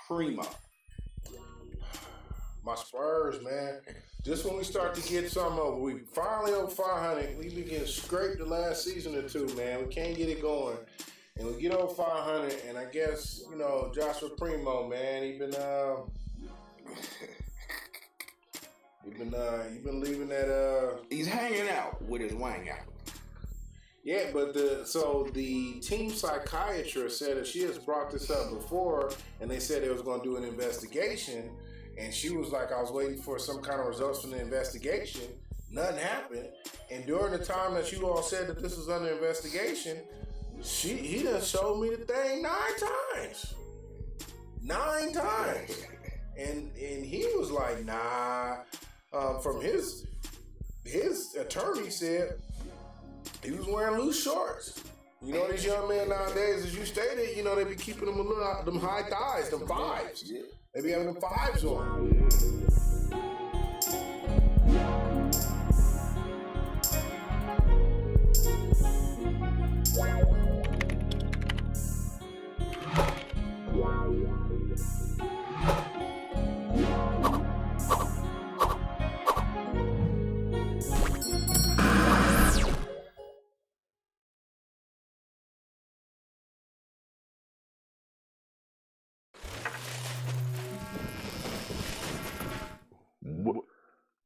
Primo. My Spurs, man. Just when we start to get something over, we finally over 500. We've been getting scraped the last season or two, man. We can't get it going. And we get over 500, and I guess, Joshua Primo, man, he been leaving that He's hanging out with his wang out. Yeah, but the team psychiatrist said that she has brought this up before, and they said they was going to do an investigation, and she was like, I was waiting for some kind of results from the investigation. Nothing happened, and during the time that you all said that this was under investigation, he done showed me the thing 9 times. 9 times. And he was like, nah. From his attorney said he was wearing loose shorts. You know, these young men nowadays, as you stated, they be keeping them high thighs, them fives. They be having them fives on.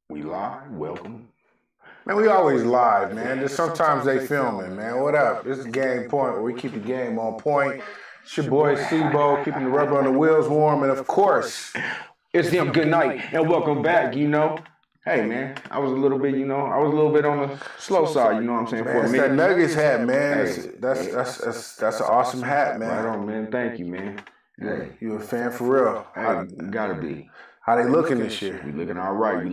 We live? Welcome. Man, we always live, man. Just sometimes they filming, man. What up? This is Game Point, where we keep the game on point. It's your boy Sebo, keeping the rubber on the wheels warm, and of course, it's them. Good night and welcome back. Hey man, I was a little bit on the slow side. You know what I'm saying? Man, for a it's minute. that Nuggets hat, man. Hey, That's an awesome hat, man. Right on, man. Thank you, man. Hey, you a fan for real? Hey, gotta be. How they looking this year? We looking all right.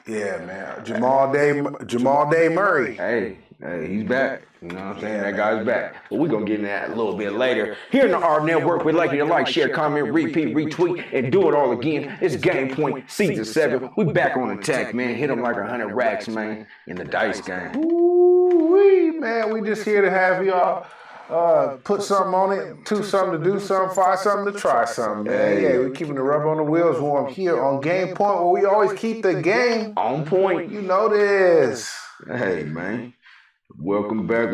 Yeah, man. Jamal Day Murray. Hey, he's back. You know what I'm saying? That guy's back. But we're going to get into that a little bit later. Here in the AHRR Network, we'd like you to like, share, comment, repeat, retweet, and do it all again. It's Game Point, Season 7. We back on attack, man. Hit them like 100 racks, man, in the dice game. Ooh-wee, man. We just here to have y'all put something on it, something to do something, find something to try something, man. Yeah, we're keeping the rubber on the wheels warm here on Game Point, where we always keep the game on point. You know this. Hey, man. Welcome back.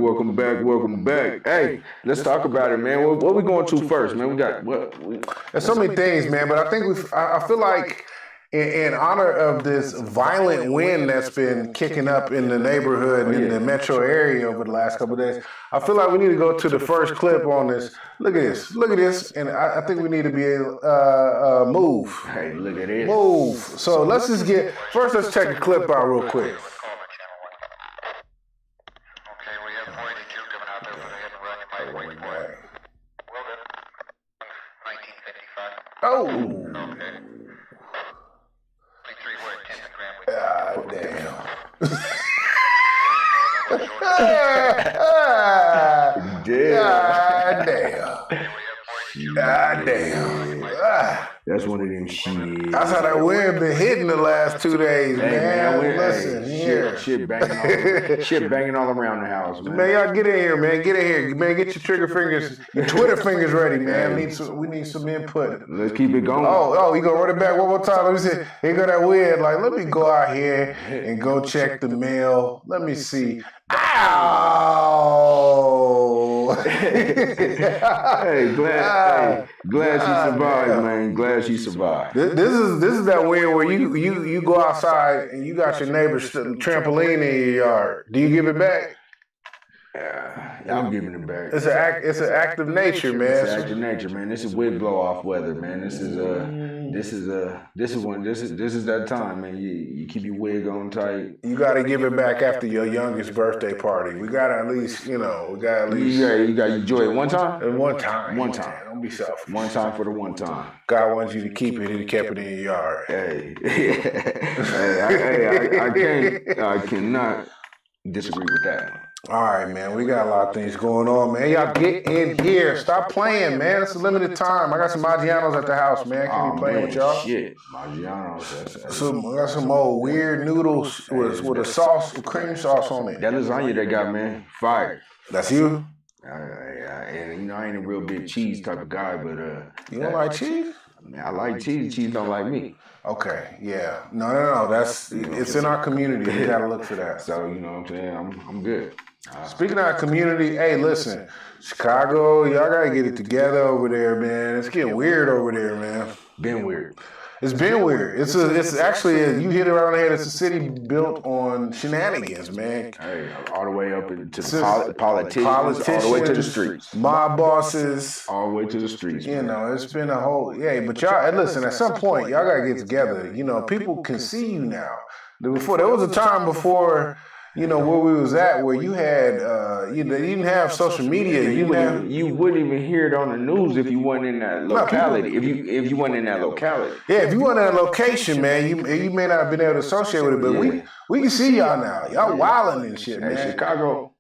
Hey, let's talk about it, man. What we going to first, man? There's so many things, man, but I think I feel like in honor of this violent wind that's been kicking up in the neighborhood and in the metro area over the last couple of days, I feel like we need to go to the first clip on this. Look at this, and I think we need to be able to move. Hey, look at this. Move. So let's check the clip out real quick. Oh. God damn. God damn. That's one of them shit. That's how that wind been hitting the last 2 days, man. Listen, shit banging all around the house, man. Man, y'all get in here, man. Get your trigger fingers, your Twitter fingers ready, man. We need some input. Let's keep it going. Oh, you gonna run it back one more time? Let me see. Here go that wind. Like, let me go out here and go check the mail. Let me see. Ow! Hey, glad she survived, man. Glad she survived. This is that wind where you go outside and you got your neighbor's trampoline in your yard. Do you give it back? Yeah, I'm giving it back. It's an act of nature, man. It's an act of nature, man. This is wind blow off weather, man. This is that time, man. You keep your wig on tight. You gotta give it back after your youngest birthday party. We gotta at least, you gotta enjoy it one time. One time. Don't be selfish. One time for the one time. God wants you to keep it. He kept it in your yard. Hey, I cannot disagree with that. All right, man. We got a lot of things going on, man. Y'all get in here. Stop playing, man. It's a limited time. I got some Maggianos at the house, man. Can be playing with y'all? Shit, Maggianos. I got some old weird noodles with a sauce, with cream sauce on it. That lasagna they got, man, fire. That's you? Hey, and I ain't a real big cheese type of guy, but you don't like cheese? Man, I like cheese. Cheese don't like me. Okay, yeah. No. That's it's in our community. You gotta look for that. So you know what I'm saying. I'm good. Speaking of our community, hey, listen, Chicago, y'all gotta get it together over there, man. It's getting weird over there, man. Been weird. It's been weird. It's actually you hit it around the head. It's a city built on shenanigans, man. Hey, all the way up into the politicians, all the way to the streets, mob bosses, all the way to the streets. You know, it's been a whole but y'all. And listen, at some point, y'all gotta get together. You know, people can see you now. Before there was a time before. You know where we was at, where you had, you didn't have social media. You wouldn't even hear it on the news if you weren't in that locality. If you weren't in that locality. Yeah, if you weren't in that location, man, you may not have been able to associate with it. But we can see y'all now. Y'all wilding and shit, man. Chicago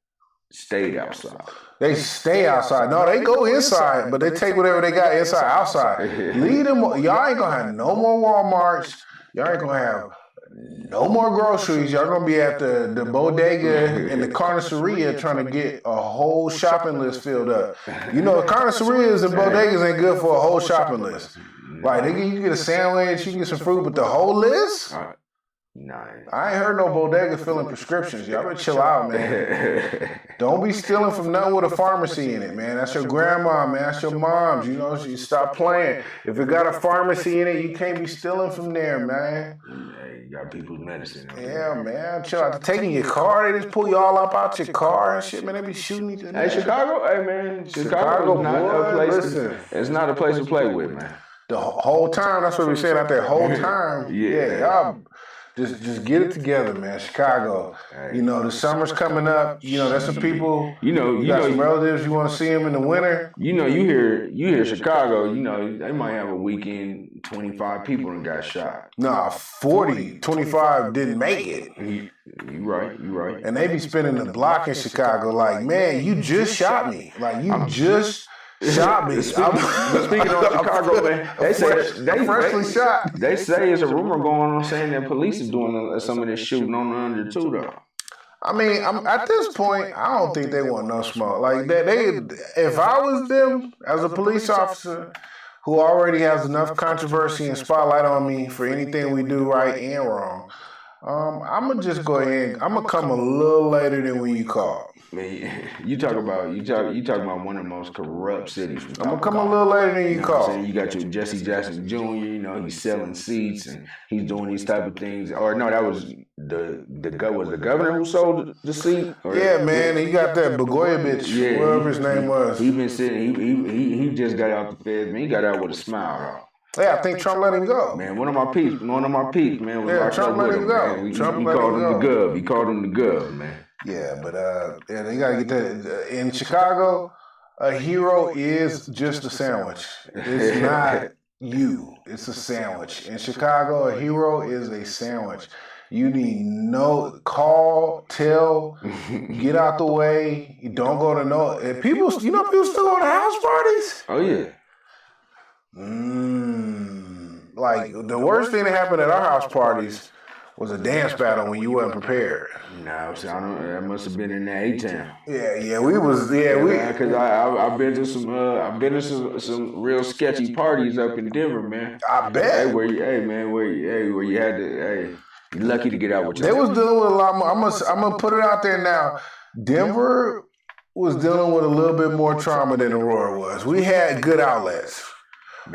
stayed outside. They stay outside. No, they go inside, but they take whatever they got inside, outside. Leave them. Y'all ain't gonna have no more Walmarts. Y'all ain't gonna have no more groceries. Y'all gonna be at the bodega and the carniceria trying to get a whole shopping list filled up. You know, carnicerias and bodegas ain't good for a whole shopping list. Like you can get a sandwich, you can get some fruit, but the whole list? Nah. I ain't heard no bodega filling prescriptions. Y'all better chill out, man. Don't be stealing from nothing with a pharmacy in it, man. That's your grandma, man. That's your mom's. You know, you stop playing. If it got a pharmacy in it, you can't be stealing from there, man. Yeah, you got people's medicine. Yeah, man. Chill out. Taking your car, they just pull you all up out your car and shit, man. They be shooting you. Hey, Chicago, hey, man. Chicago is not a place. It's not a place to play with, man. The whole time, that's what we saying out there. Whole time, yeah, y'all. Just get it together, man. Chicago. You know, the summer's coming up. You know, there's some people. You got some relatives. You want to see them in the winter. You know, you hear Chicago. You know, they might have a weekend. 25 people and got shot. Nah, 40, 25 didn't make it. You right. And they be spinning the block in Chicago. Like, man, you just shot me. Like, you just. Shot me. Speaking of Chicago, man, they freshly shot. They say there's a rumor going on saying that police is doing some of this shooting on the under too, though. I mean, at this point, I don't think they want no smoke. Like they if I was them as a police officer who already has enough controversy and spotlight on me for anything we do right and wrong, I'm gonna just go ahead. I'm gonna come a little later than when you call. Man, you talk about one of the most corrupt cities. I'm gonna come a little later than you call. You got your Jesse Jackson Jr. You know, he's selling seats and he's doing these type of things. Or no, that was the governor who sold the seat. Yeah, man. And you got that Blagojevich, whatever his name was. He been sitting. He just got out the feds. Man, he got out with a smile. Yeah, I think Trump let him go. Man, one of my peeps, man. Was Trump let him go. He called him the Gov. He called him the Gov, man. Yeah, but they gotta get that. In Chicago, a hero is just a sandwich. It's not you. It's a sandwich. In Chicago, a hero is a sandwich. You need call, tell, get out the way. You don't go to no. And people still go to house parties. Oh yeah. Like the worst thing that happened at our house parties was a dance battle when you wasn't prepared. No, so that must have been in the A-Town. Yeah, we was because I've been to some real sketchy parties up in Denver, man. I bet. Where you had to you're lucky to get out with your. They was dealing with a lot more. I'm gonna put it out there now. Denver was dealing with a little bit more trauma than Aurora was. We had good outlets.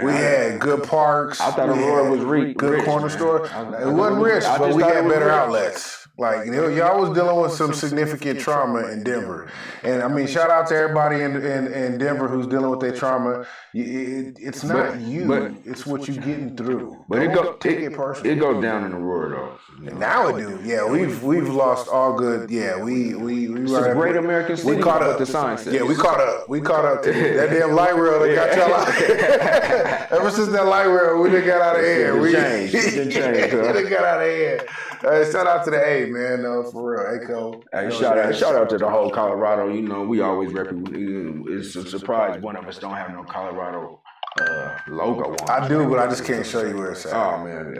We had good parks. I thought Aurora was rich. Good corner store. It wasn't rich, but we had better outlets. Like, y'all was dealing with some significant trauma in Denver. And, I mean, shout out to everybody in Denver who's dealing with their trauma. It's not you. It's what you're getting through. But take it personally. It goes down in Aurora, though. Now it do. Yeah, we've lost all good. Yeah, we it's a great American city. We caught up. The sign says. Yeah, we caught up to that damn light rail that got y'all out. Ever since that light rail, we done got out of here. We done got out of here. Shout out to the A, man. For real, Echo. Hey, shout out to the whole Colorado. You know, we always represent. It's a surprise one of us don't have no Colorado logo on. I do, but I just can't show you where it's at. Oh man,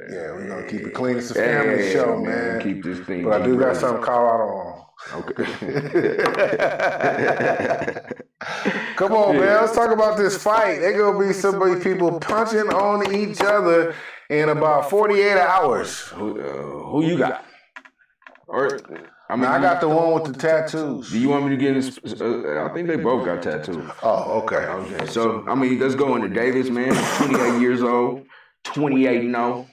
yeah, we're gonna keep it clean. It's a family show, man. Keep this thing. But I do got something Colorado on. Okay. Come on, man. Let's talk about this fight. There gonna be some people punching on each other in about 48 hours. Who you got? Or I got the one with the tattoos. Do you want me to get this? I think they both got tattoos. Oh, okay. Okay. So let's go into Davis, man. 28 years old, 28-0,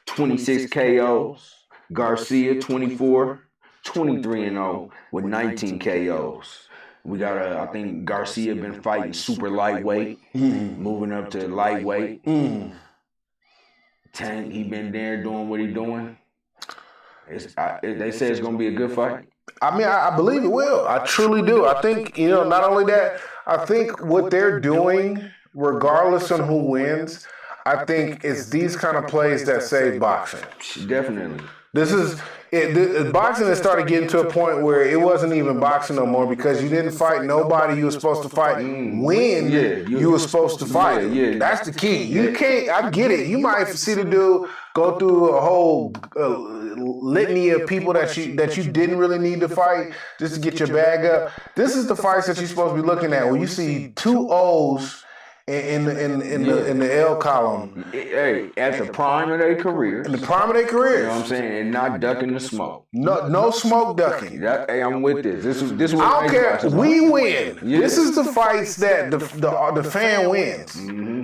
26 KOs. Garcia, 24, 23-0 with 19 KOs. We got I think Garcia been fighting super lightweight, moving up to lightweight. Tank, he been there doing what he doing. They say it's going to be a good fight. I mean, I believe it will. I truly do. I think, not only that, I think what they're doing, regardless on who wins, I think it's these kind of plays that save boxing. Definitely. Boxing has started getting to a point where it wasn't even boxing no more because you didn't fight nobody you were supposed to fight when you were supposed to fight. Yeah. That's the key. You can't, I get it. You might see the dude go through a whole litany of people that you didn't really need to fight just to get your bag up. This is the fights that you're supposed to be looking at when you see two O's in the L column. Hey, at the prime of their career. In the prime of their careers. You know what I'm saying? And not ducking the smoke. No smoke ducking. Hey, I'm with this. This what I don't care. We win. Yeah. This is the fights that the fan wins.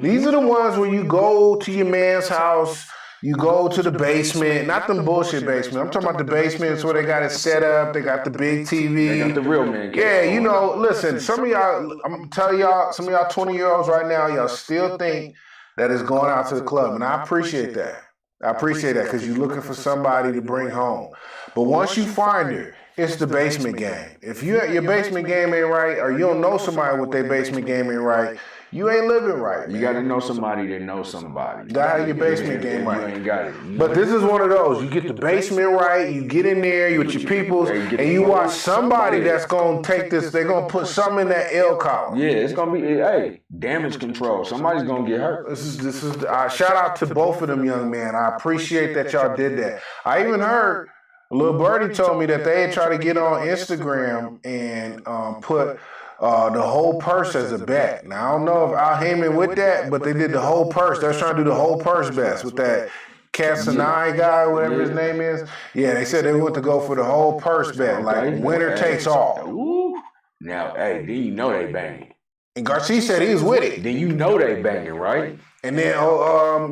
These are the ones where you go to your man's house. You go to the basement, not them bullshit basement. I'm talking about the basements where they got it set up. They got the big TV. They got the real man. Yeah, listen, some of y'all, I'm telling y'all, some of y'all 20-year-olds right now, y'all still think that it's going out to the club. And I appreciate that. I appreciate that because you're looking for somebody to bring home. But once you find her, it's the basement game. If your basement game ain't right or you don't know somebody with their basement game ain't right, you ain't living right. You got to know somebody that knows somebody. You got to have your basement game right. You ain't got it. But this is one of those. You get the basement right, you get in there, you with your peoples, and you watch somebody that's going to take this, they're going to put something in that L column. Yeah, it's going to be, damage control. Somebody's going to get hurt. This is shout out to both of them young men. I appreciate that y'all did that. I even heard, Lil Birdie told me that they had tried to get on Instagram and put the whole purse as a bet. Now, I don't know if Al Heyman with that, but they did the whole purse. They was trying to do the whole purse bets with that Casanai guy, whatever his name is. Yeah, they said they went to go for the whole purse bet, like winner takes all. Ooh. Now, then you know they banging. And Garcia said he was with it. Then you know they banging, right? And then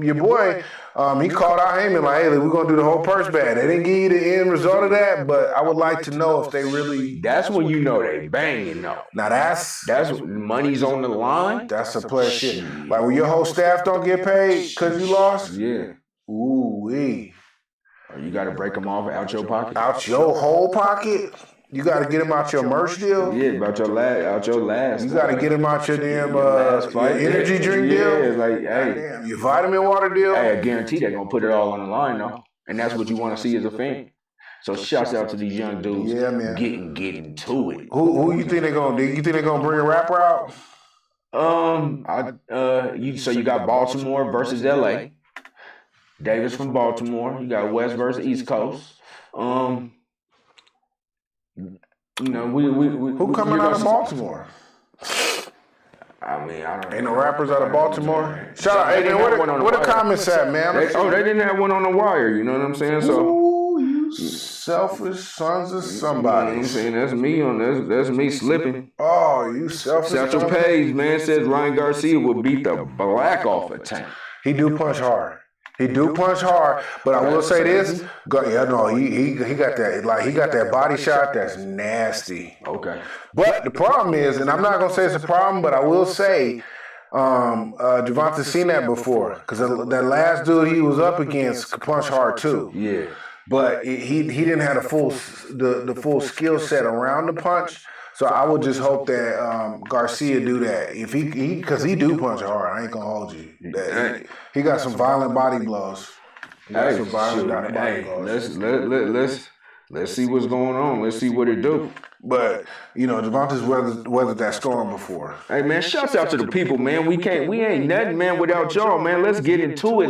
your boy, he called out Heyman like, hey, we're going to do the whole purse bet. They didn't give you the end result of that, but I would like to know if they really... That's when you know they banging, though. Now that's money's on the line. That's a player shit. Like when your whole staff don't get paid because you lost? Yeah. Ooh-wee. You got to break them off out your pocket. Out your whole pocket? You got to get them out your merch deal? Yeah, out your last. You got to get them out your damn your energy drink deal? Yeah, like, hey. Your vitamin water deal? Hey, I guarantee they're going to put it all on the line, though. And that's what you want to see as a fan. So shouts out to these young dudes getting to it. Who you think they're going to do? You think they're going to bring a rapper out? So you got Baltimore versus LA. Davis from Baltimore. You got West versus East Coast. Who coming out of Baltimore? I mean, I don't know. Ain't no rappers out of Baltimore? Shout out, hey man, where the comments at, man? They didn't have one on the wire, you know what I'm saying? So ooh, you selfish sons of somebody. You know what I'm saying? That's me slipping. Oh, you selfish. Satchel Paige, man, says Ryan Garcia will beat the black off a Tank. He do punch hard. He do punch hard, but I will say this. He got that, like, he got that body shot that's nasty. Okay. But the problem is, and I'm not gonna say it's a problem, but I will say, Javante seen that before, because that last dude he was up against could punch hard too. Yeah. But he didn't have the full skill set around the punch. So I would just hope that Garcia do that. If because he do punch hard. I ain't gonna hold you. He got some violent body blows. Let's Let's see what's going on. Let's see what it do. But Devontae's weathered that storm before. Hey man, shouts out to the people, man. We ain't nothing, man, without y'all, man. Let's get into it.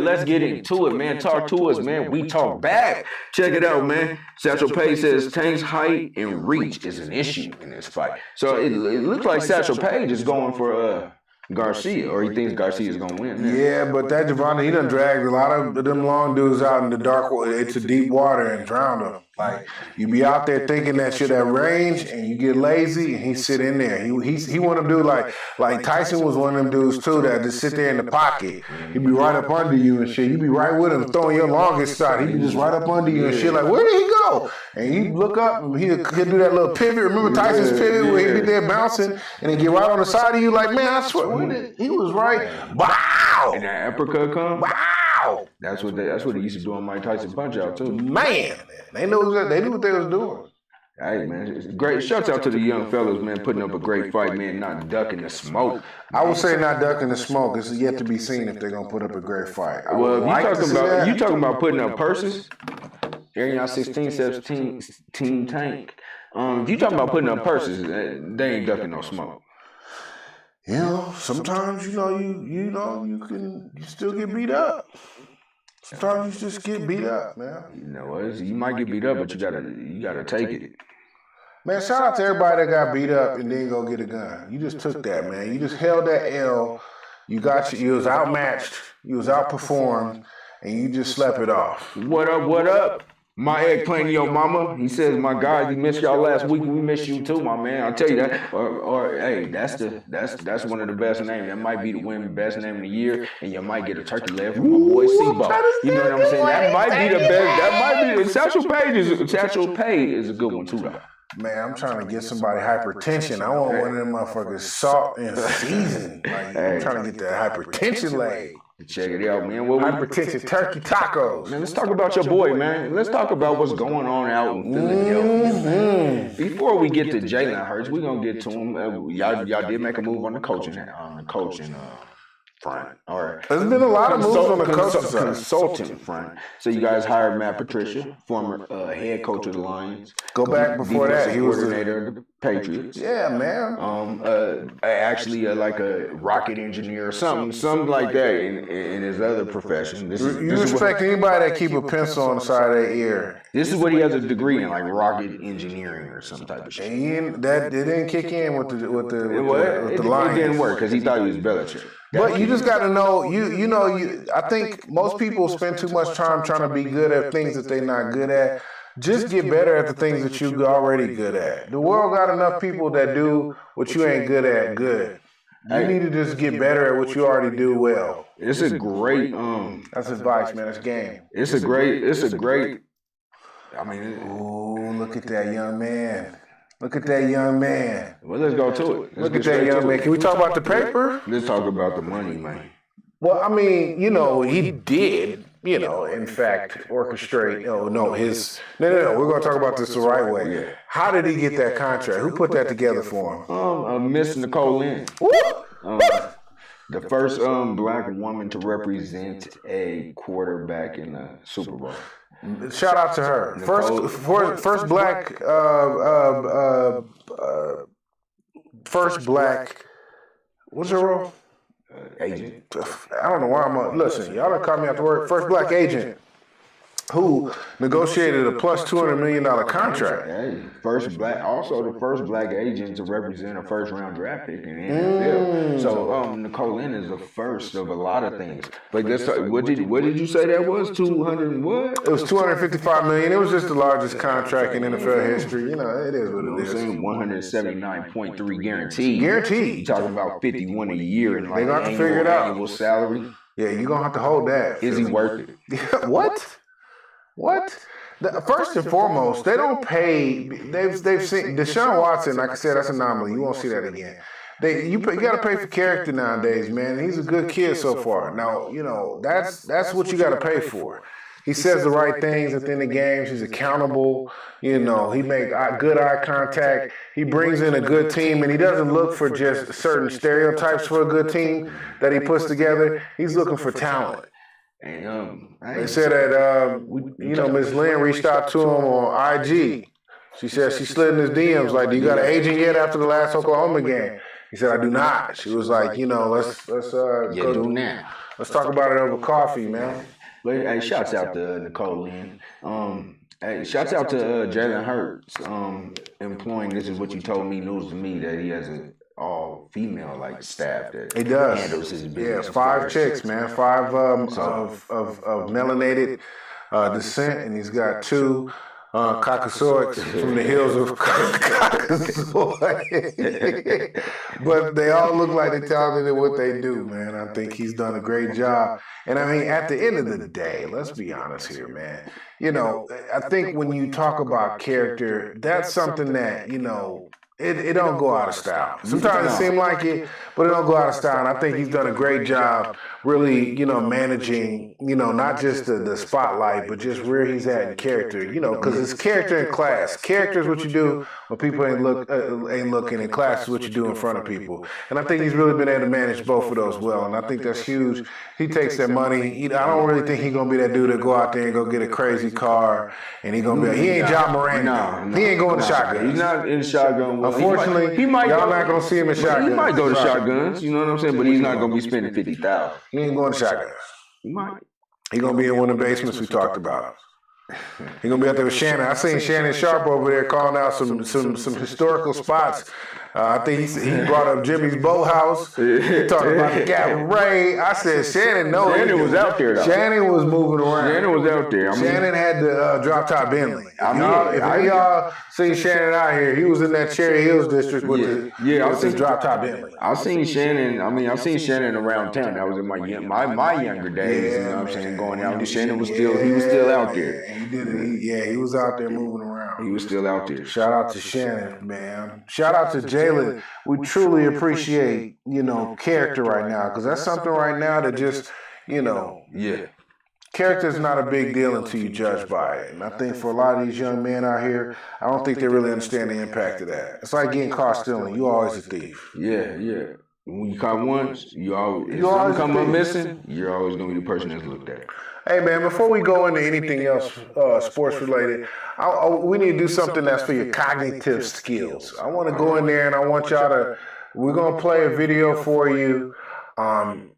Man. Talk to us, man. We talk back. Check it out, man. Satchel Paige says Tank's height and reach is an issue in this fight. So it looks like Satchel Paige is going for Garcia, or he thinks Garcia's gonna win. Man. Yeah, but that Devontae, he done dragged a lot of them long dudes out in the dark, into deep water and drowned them. Like, you be out there thinking that shit at range, and you get lazy, and he sit in there. He one of them dudes like Tyson was one of them dudes too that just sit there in the pocket. He be right up under you and shit. You be right with him throwing your longest shot. He be just right up under you and shit. Like, where did he go? And you look up, and he'll do that little pivot. Remember Tyson's pivot where he'd be there bouncing, and then get right on the side of you like, man, I swear, he was right. Wow! And that uppercut come. Wow! That's what they used to do on Mike Tyson Punch Out too. Man, they knew what they was doing. Hey man, it's great. Shouts out to the young fellas, man, putting up a great fight, man, not ducking the smoke. I would say not ducking the smoke. It's yet to be seen if they're gonna put up a great fight. Well, if you talking about putting up purses, Area 16, 17, Team Tank. If you talking about putting up purses, they ain't ducking no smoke. Sometimes you still get beat up. Sometimes you just get beat up, man. You might get beat up, but you gotta take it. Man, shout out to everybody that got beat up and then go get a gun. You just took that, man. You just held that L. You was outmatched. You was outperformed, and you just slept it off. What up? My eggplant, your mama. He says, "My God, we missed y'all last week. We miss you too, my man. I'll tell you that." Or hey, that's one of the best names. That might be the best name of the year, and you might get a turkey leg from my boy Sebo. You know what I'm saying? That might be the best. That might be. Satchel Paige is a good one too, though. Man, I'm trying to get somebody hypertension. I want one of them motherfuckers salt and seasoned. Like, I'm trying to get that hypertension leg. Check it out, man. Hypertension turkey tacos. Man, let's talk about your boy, man. Let's talk about what's going on out in Philadelphia. Before we get to Jalen Hurts, we're gonna get to him. Y'all did make a move on the coaching front. All right. There's been a lot of moves on the consultant front. So you guys hired Matt Patricia, former head coach of the Lions. Go back before that, he was coordinator of the Patriots. Yeah, man. Actually, like a rocket engineer or something like that in his other profession. You respect anybody that keep a pencil on the side of their ear. This is what he has a degree in, like rocket engineering or some type of shit. And that didn't kick in with the Lions. It didn't work because he thought he was Belichick. But you just got to know, I think most people spend too much time trying to be good at things that they're not good at. Just get better at the things that you're already good at. The world got enough people that do what you ain't good at good. You need to just get better at what you already do well. It's a great that's advice, man. It's game. It's a great I mean, ooh, look at that young man. Look at that young man. Well, let's go to it. Look at that young man. Can we talk about the paper? Let's talk about the money, man. Well, I mean, he did, in fact, orchestrate. No, we're going to talk about this the right way. Yeah. How did he get that contract? Who put that together for him? Miss Nicole Lynn. The first black woman to represent a quarterback in the Super Bowl. Shout out to her. First black what's her role? Agent. I don't know why listen, y'all done caught me out the word. First black agent who negotiated a plus $200 million contract. Hey, also the first black agent to represent a first round draft pick in the NFL. So Nicole Lynn is the first of a lot of things. But what did you say that was? 200 what? It was $255 million. It was just the largest contract in NFL history. It is what it is. 179.3 guaranteed. Guaranteed. You talking about 51 a year and they got to figure it out. Annual salary. Yeah, you're gonna have to hold that. Is he worth it? What? First and foremost, they don't pay. They've seen Deshaun Watson. Like I said, that's an anomaly. You won't see that again. You got to pay for character nowadays, man. He's a good kid so far. Now, that's what you got to pay for. He says the right things at the end of games. He's accountable. He makes good eye contact. He brings in a good team, and he doesn't look for just certain stereotypes for a good team that he puts together. He's looking for talent. And they said that Ms. Lynn reached out to him on IG. She said she slid in his DMs like, "Do you got an agent yet after the last Oklahoma game?" He said, "I do not." She was like, let's do now. Let's talk about it over coffee, man. But hey, shouts out to Nicole Lynn. Hey, shouts out to Jalen Hurts. Employing, this is what you told me, news to me, that he has an all-female like staff that he does handles his business. Yeah, 5 chicks, man. 5 of melanated descent, and he's got 2 Caucasoics from the hills of Caucasoid. But they all look like they're talented at what they do, man. I think he's done a great job. And I mean, at the end of the day, let's be honest here, man. I think when you talk about character, that's something that, it don't go out of style. Sometimes it seems like it, but it don't go out of style. And I think he's done a great job really, managing, not just the spotlight, but just where he's at in character, because it's character in class. Character is what you do when people ain't looking, and class is what you do in front of people. And I think he's really been able to manage both of those well. And I think that's huge. He takes that money. I don't really think he's going to be that dude to go out there and go get a crazy car. And he ain't John Moran. No, he ain't going to shotgun. He's not in shotgun. Unfortunately, y'all not going to see him in shotguns. He might go to shotguns, you know what I'm saying? But he's not going to be spending $50,000. He ain't going to shotguns. He might. He going to be in one of the basements we talked about. He going to be out there with Shannon. I seen Shannon Sharp over there calling out some historical spots. I think he brought up Jimmy's Boathouse. He talked about the Cabaret. I said, Shannon, no. Shannon was out there, though. Shannon was moving around. Shannon was out there. Shannon had the drop-top Bentley. If y'all seen Shannon out here, he was in that Cherry Hills district with the drop-top Bentley. I've seen Shannon. I've seen Shannon around town. That was in my younger days. You know what I'm saying? Going out. Shannon was still out there. He did it. He was out there moving around. He was still out there. Shout out to Shannon, man. Shout out to Jalen. We truly appreciate, character right now, because that's something right now that just, character is not a big deal until you judge by it. And I think for a lot of these young men out here, I don't think they really understand the impact of that. It's like getting caught stealing. You always a thief. Yeah. When you caught once, you always come up missing, you're always going to be the person that's looked at. Hey, man, before we go into anything else sports related, we need to do something that's for your cognitive skills. I want to go in there and I want y'all to, we're going to play a video for you.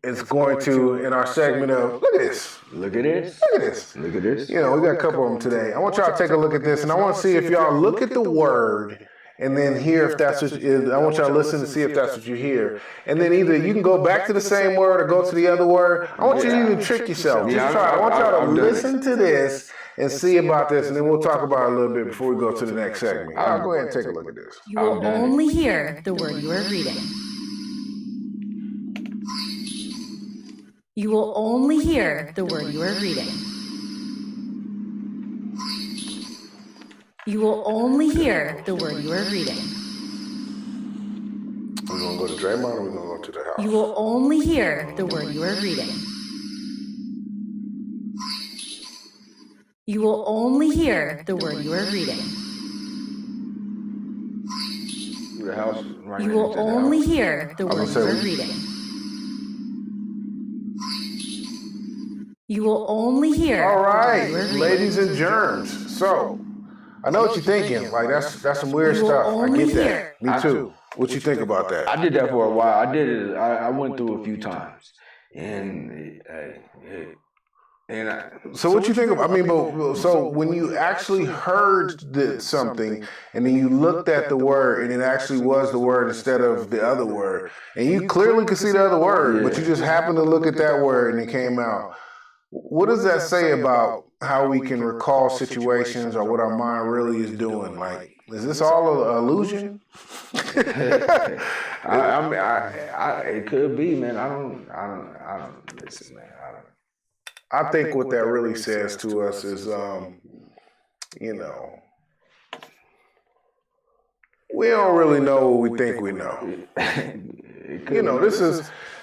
It's going to, in our segment of, look at this. Look at this. Look at this. Look at this. We got a couple of them today. I want y'all to take a look at this, and I want to see if y'all look at the word and then hear if that's what I want y'all to listen to see if that's what you hear. And then either you can go back to the same word or go to the other word. I want you to even trick yourself. Just try. I want y'all to listen to this and see about this, and then we'll talk about it a little bit before we go to the next segment. I'll go ahead and take a look at this. You will only hear the word you are reading. You will only hear the word you are reading. You will only hear the word you are reading. We're going to go to Draymond or we're going to go to the house? You will only hear the word you are reading. You will only hear the word you are reading. The house. You will only hear the word you are reading. You will only hear. All right, ladies and germs. So, I know what you're thinking. Like that's some weird stuff. I get that. Me too. What you think about that? I did that for a while. I did it. I went through a few times, and so what you think about? I mean, so when you actually heard something, and then you looked at the word, and it actually was the word instead of the other word, and you clearly could see the other word, but you just happened to look at that word, and it came out. What does that say about how we can recall situations or what our mind really is doing? Like, is this all an illusion? It could be, man. I don't listen, man. I think what that really says to us is, we don't really know what we think we know.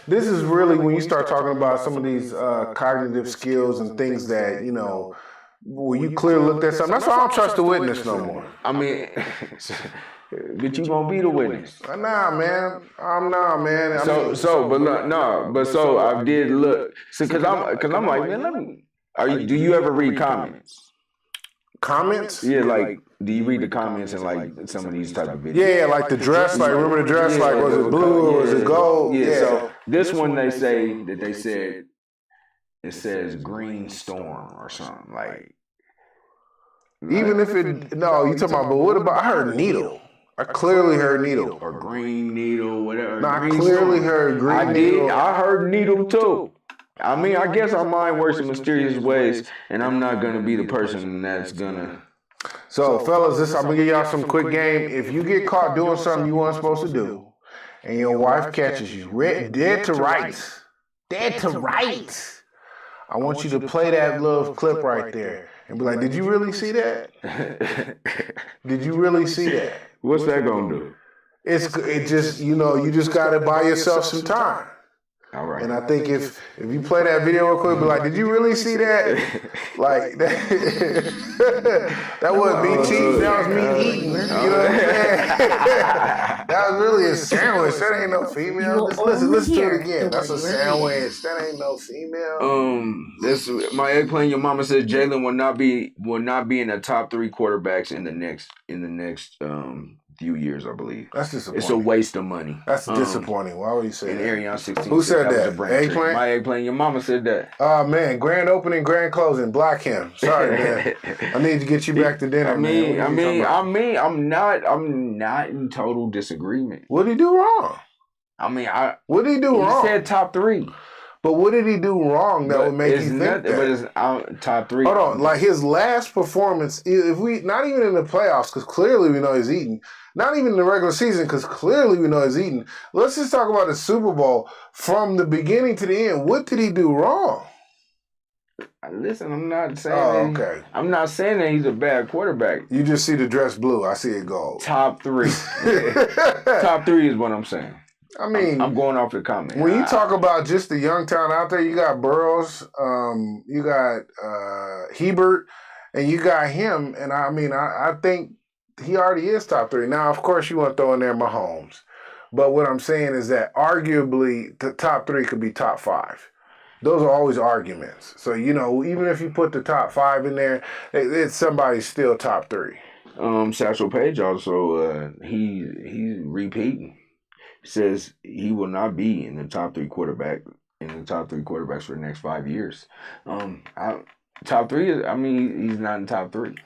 This is really when you start talking about some of these cognitive skills and things that, where you clearly looked at something. That's why I don't trust the witness no more. I mean, But you gonna be the witness. Nah, man. Nah, man. So I did look. So cause I'm like, man, let me. Do you ever read comments? Comments? Yeah, like, do you read the comments in like some of these type of videos? Yeah, like the dress. Like, remember the dress? Like, was it blue or was it gold? Yeah. So this one they say that they said it says green storm or something like. Even if it no, you talking about? But what about? I heard needle. I clearly heard needle or green needle, whatever. No, I clearly heard green needle. I heard needle too. I mean, I guess our mind works in mysterious ways, and I'm not gonna be the person that's gonna. So, fellas, I'm gonna give y'all some quick game. If you get caught doing something you weren't supposed to do, and your wife catches you, dead to rights, I want you to play that little clip right there and be like, "Did you really see that? Did you really see that?" What's that gonna do? It just you just gotta buy yourself some time. All right. And I think if you play that video real quick, be like, "Did you really see that?" Like that wasn't me cheating. That was me eating. You know what I'm saying? That was really a sandwich. That ain't no female. Listen to it again. That's a sandwich. That ain't no female. This my eggplant. Your mama says Jalen will not be in the top 3 quarterbacks in the next few years, I believe. That's disappointing. It's a waste of money. That's disappointing. Why would you say that? In Arion 16. Who said that? Eggplant? My eggplant. Your mama said that. Oh, man. Grand opening, grand closing. Block him. Sorry, man. I need to get you back to dinner, I'm not in total disagreement. What did he do wrong? What did he do wrong? He said top 3. But what did he do wrong that would make you think that? But it's top 3. Hold on. Like his last performance, if we not even in the playoffs, because clearly we know he's eating. Not even in the regular season, because clearly we know he's eating. Let's just talk about the Super Bowl from the beginning to the end. What did he do wrong? Listen, I'm not saying. Okay. I'm not saying that he's a bad quarterback. You just see the dress blue. I see it gold. Top 3. Top 3 is what I'm saying. I mean, I'm going off the comment. When you talk about just the young talent out there, you got Burrows, you got Hebert, and you got him. And I think he already is top 3. Now, of course, you want to throw in there Mahomes. But what I'm saying is that arguably the top 3 could be top 5. Those are always arguments. So, even if you put the top 5 in there, it's somebody's still top 3. Satchel Paige also, he's repeating. Says he will not be in the top 3 quarterbacks for the next 5 years. Top 3 is, he's not in top 3.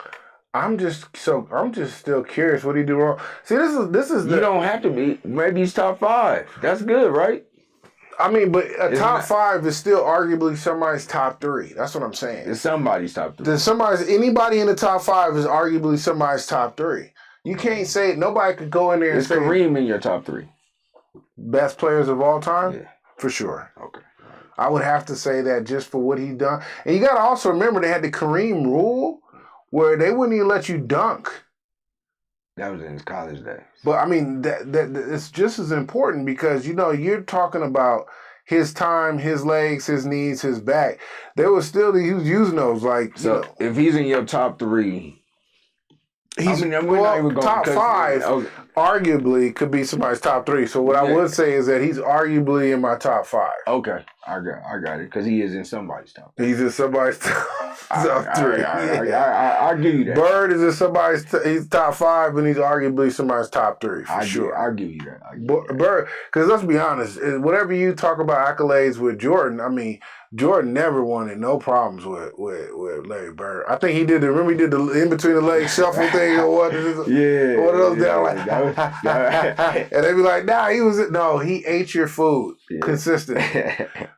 I'm just still curious what he do wrong. See, this is you don't have to be. Maybe he's top 5. That's good, right? But a top 5 is still arguably somebody's top 3. That's what I'm saying. It's somebody's top 3. Anybody in the top 5 is arguably somebody's top 3. You can't say it. Nobody could go in there and say Kareem in your top 3. Best players of all time? Yeah. For sure. Okay. I would have to say that just for what he done. And you got to also remember they had the Kareem rule where they wouldn't even let you dunk. That was in his college days. But, that it's just as important because, you're talking about his time, his legs, his knees, his back. He was using those if he's in your top 3... top 5 arguably could be somebody's top 3. So what I would say is that he's arguably in my top 5. Okay, I got it because he is in somebody's top 3. He's in somebody's top 3. I give you that. Bird is in somebody's he's top 5, and he's arguably somebody's top 3 for sure. I'll give you that. Bird, because let's be honest, whenever you talk about accolades with Jordan, Jordan never wanted no problems with Larry Bird. I think he did remember he did the in between the legs shuffle thing or what? Yeah. One of those down and they be like, he ate your food consistently.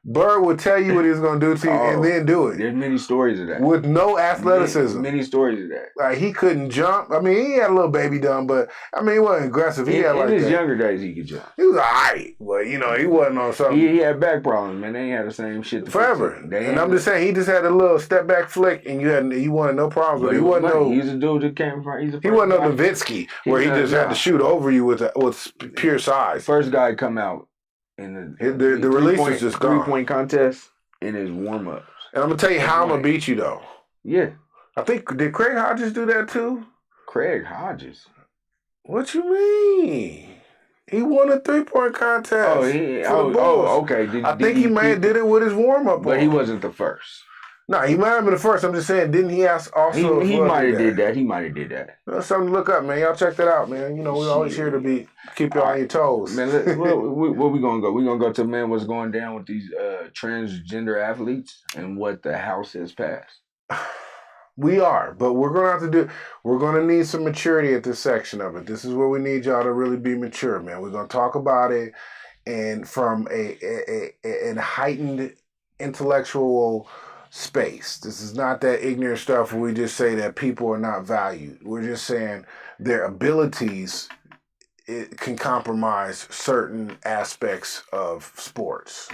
Bird would tell you what he was going to do to you and then do it. There's many stories of that. With no athleticism. Many stories of that. Like he couldn't jump. He had a little baby dumb, but he wasn't aggressive. He had in his younger days he could jump. He was alright, but he wasn't on something. He had back problems, man. They ain't had the same shit forever. And I'm just saying, he just had a little step back flick, and you wanted no problems. But he wasn't He's a dude that came from. He wasn't no Nowitzki where he just had to shoot over you with pure size. First guy come out in the release was just gone. 3-point contest in his warm ups. And I'm gonna tell you how I'm gonna beat you though. Yeah, I think did Craig Hodges do that too? Craig Hodges. What you mean? He won a 3-point contest for the Bulls. Okay. I think he may have did it with his warm-up but on. he wasn't the first. No, he might have been the first. I'm just saying, didn't he also? He might have did that. He might have did that. That's something to look up, man. Y'all check that out, man. You know, we're always here to keep y'all on your toes. Man, where we gonna go? We gonna go to, man, what's going down with these transgender athletes and what the House has passed. We are, but we're gonna need some maturity at this section of it. This is where we need y'all to really be mature, man. We're gonna talk about it and from a heightened intellectual space. This is not that ignorant stuff where we just say that people are not valued. We're just saying their abilities can compromise certain aspects of sports.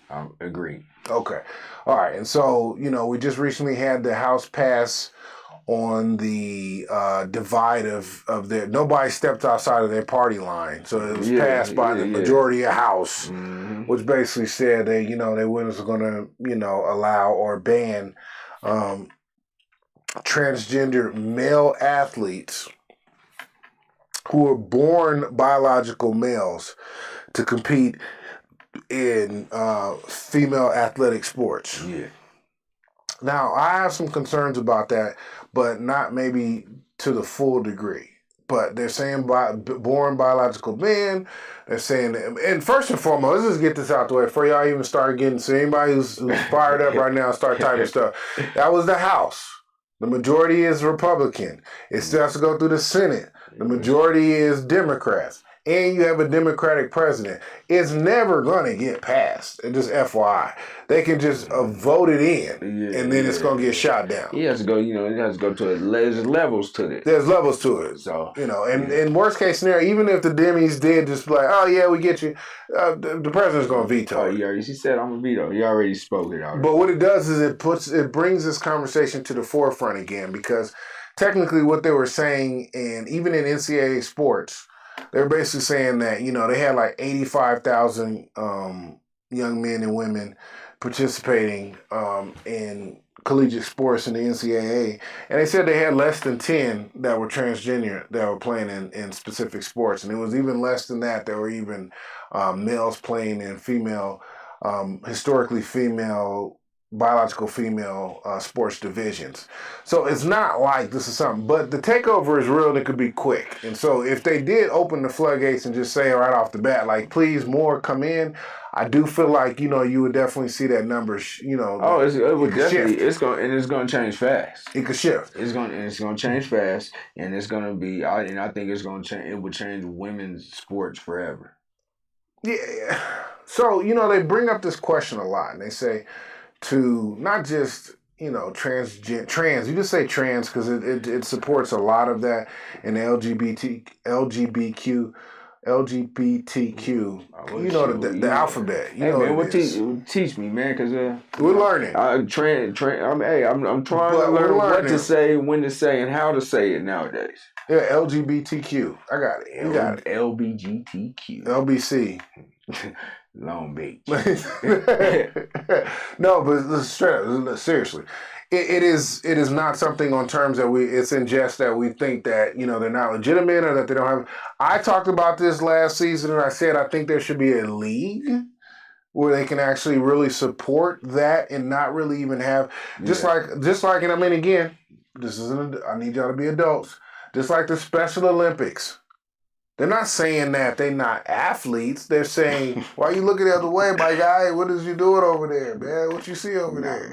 I agree. Okay. All right. And so, we just recently had the House pass on the divide of their, nobody stepped outside of their party line. So it was passed by the majority of House, which basically said they, they weren't going to, allow or ban transgender male athletes who are born biological males to compete in female athletic sports. Yeah. Now, I have some concerns about that, but not maybe to the full degree. But they're saying born biological men. They're saying, and first and foremost, let's just get this out the way before y'all even start getting, so anybody who's fired up right now, start typing stuff. That was the House. The majority is Republican. It still has to go through the Senate. The majority is Democrats. And you have a Democratic president. It's never going to get passed. And just FYI. They can just vote it in, and then it's going to get shot down. He has to go, it has to go to there's levels to this. There's levels to it. So, and in worst case scenario, even if the Demis did just be like, oh, yeah, we get you, the president's going to veto it. He said, I'm going to veto. He already spoke it already. But what it does is it brings this conversation to the forefront again, because technically what they were saying, and even in NCAA sports, they're basically saying that, they had like 85,000 young men and women participating in collegiate sports in the NCAA. And they said they had less than 10 that were transgender that were playing in specific sports. And it was even less than that. There were even males playing in female, historically female, biological female sports divisions. So it's not like this is something, but the takeover is real and it could be quick. And so if they did open the floodgates and just say right off the bat, like, please more come in, I do feel like, you would definitely see that number, it would definitely, shift. It's going to change fast. It could shift. It's going to change fast, and it's going to be, and I think it's going to change, it would change women's sports forever. Yeah. So, they bring up this question a lot, and they say, to not just, trans, you just say trans because it supports a lot of that in LGBTQ, the alphabet. Teach me, man, because we're learning. I'm trying to learn what to say, when to say, and how to say it nowadays. Yeah, LGBTQ. I got it. You got it. LBGTQ. LBC. Long Beach. No, but straight up, seriously. It is not something on terms that it's in jest that we think that, they're not legitimate or that they don't have. I talked about this last season and I said I think there should be a league where they can actually really support that and not really even have, just like, and I mean, again, I need y'all to be adults, just like the Special Olympics. They're not saying that they're not athletes. They're saying, why are you looking the other way, my guy? What is you doing over there, man? What you see over there?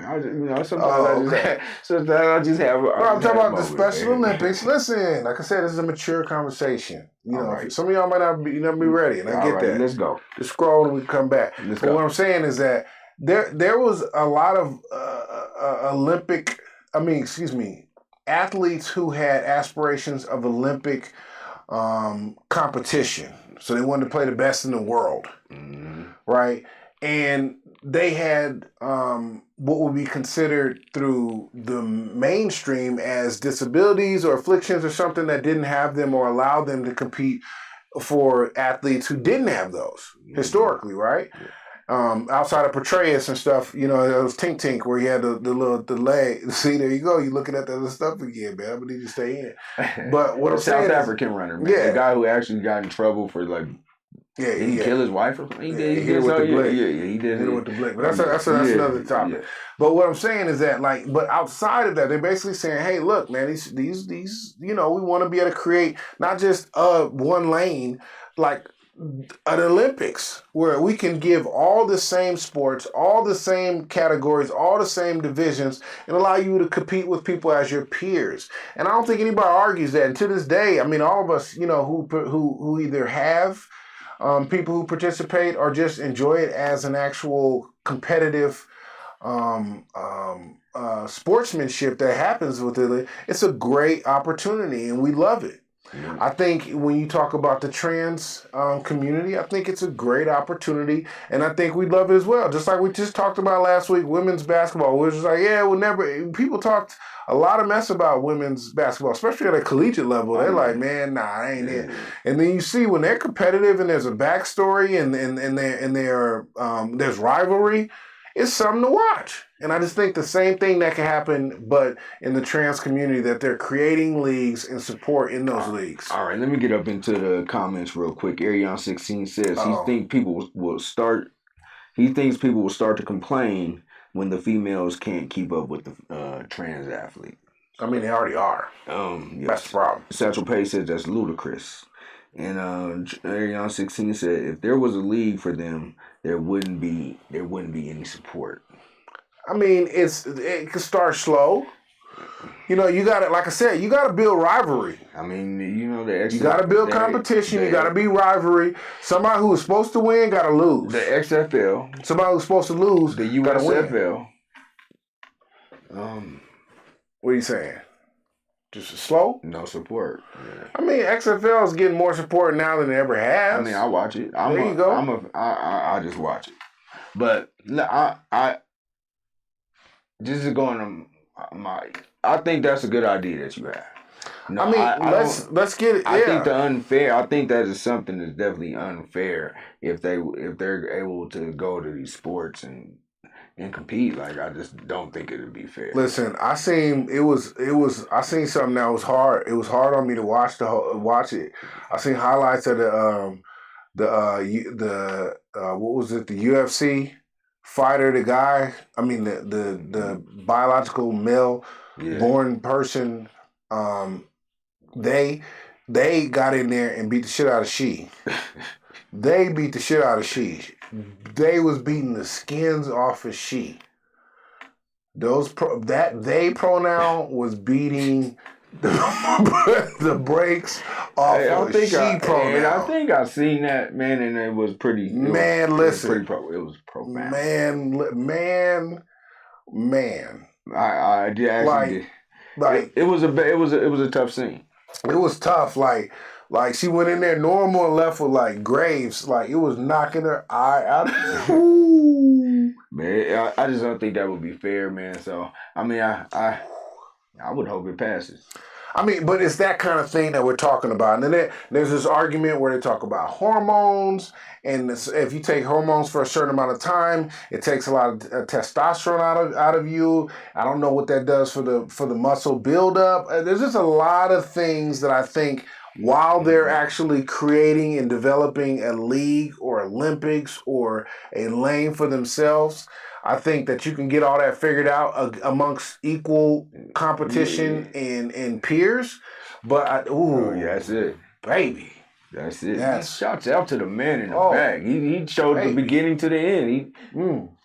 Sometimes I just have. I'm talking about the Special Olympics. Listen, like I said, this is a mature conversation. Right. Some of y'all might not be ready, and I get that. Let's go. Just scroll and we come back. But what I'm saying is that there was a lot of athletes who had aspirations of Olympic competition. So they wanted to play the best in the world, right? And they had what would be considered through the mainstream as disabilities or afflictions or something that didn't have them or allow them to compete for athletes who didn't have those historically, right? outside of Petraeus and stuff, it was Tink Tink where he had the leg. See, there you go. You looking at the other stuff again, man. But need to stay in it. But what I'm saying South African runner, man. The guy who actually got in trouble for did he kill his wife or something? He did. He did it with the blick. Yeah, he did. Hit it with the blick. But that's another topic. Yeah. But what I'm saying is that, but outside of that, they're basically saying, hey, look, man, these, we want to be able to create not just one lane, like an Olympics where we can give all the same sports, all the same categories, all the same divisions, and allow you to compete with people as your peers. And I don't think anybody argues that. And to this day, I mean, all of us, who either have people who participate or just enjoy it as an actual competitive sportsmanship that happens with it. It's a great opportunity, and we love it. I think when you talk about the trans community, I think it's a great opportunity, and I think we love it as well. Just like we just talked about last week, women's basketball. We're just like, we'll never. People talked a lot of mess about women's basketball, especially at a collegiate level. They're like, man, nah, I ain't it. And then you see when they're competitive and there's a backstory and there's rivalry, it's something to watch. And I just think the same thing that can happen, but in the trans community, that they're creating leagues and support in those leagues. All right, let me get up into the comments real quick. Arion16 says he thinks people will start to complain when the females can't keep up with the trans athlete. I mean, they already are. Yes. That's the problem. Satchel Page says that's ludicrous. And Arion16 said if there was a league for them, there wouldn't be any support. I mean, it could start slow. You got to, like I said, you got to build rivalry. I mean, you got to build competition. You got to be rivalry. Somebody who is supposed to win got to lose. The XFL. Somebody who's supposed to lose. The USFL. What are you saying? Just slow? No support. Yeah. I mean, XFL is getting more support now than it ever has. I mean, I watch it. There you go. I just watch it. But I just going on I think that's a good idea that you have. No, I mean, let's get it. I think that is something that's definitely unfair if they're able to go to these sports and compete. Like, I just don't think it'd be fair. Listen, I seen something that was hard. It was hard on me to watch it. I seen highlights of the what was it? The UFC fighter, the guy. I mean, the biological male born person. They got in there and beat the shit out of she. They beat the shit out of she. They was beating the skins off of she. They pronoun was beating the brakes off of she pronoun. And I think I seen that, man, and it was pretty. Listen, it was profound. Man. I did actually. Like it was a tough scene. It was tough. Like she went in there normal and left with like graves. Like it was knocking her eye out. Man, I just don't think that would be fair, man. So I mean, I would hope it passes. I mean, but it's that kind of thing that we're talking about. And then there's this argument where they talk about hormones. And if you take hormones for a certain amount of time, it takes a lot of testosterone out of you. I don't know what that does for the muscle buildup. There's just a lot of things that I think while they're actually creating and developing a league or Olympics or a lane for themselves, I think that you can get all that figured out amongst equal competition and peers. But that's it, baby. That's it. Shouts out to the man in the back. He showed the beginning to the end.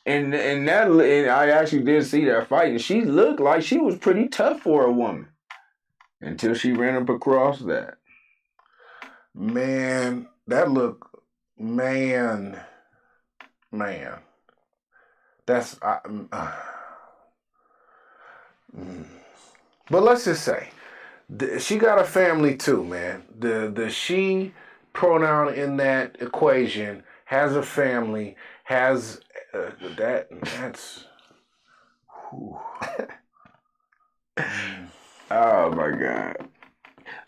And I actually did see that fight, and she looked like she was pretty tough for a woman until she ran up across that. Man, that look, man. That's, but let's just say, she got a family too, man. The she pronoun in that equation has a family, has that's. Oh my God.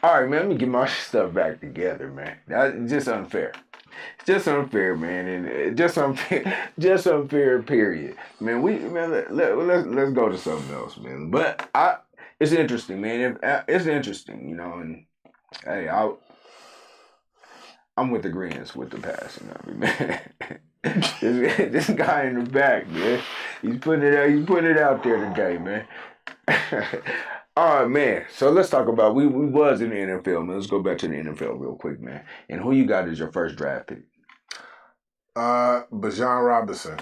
All right, man, let me get my stuff back together, man. That's just unfair. just unfair, man, and just unfair. Period, man. Let's go to something else, man. But it's interesting, man. It's interesting, and hey, I'm with the greens with the passing of it, man. this guy in the back, man. He's putting it out there today, man. All right, man. So let's talk about we was in the NFL, man. Let's go back to the NFL real quick, man. And who you got as your first draft pick? Bijan Robinson.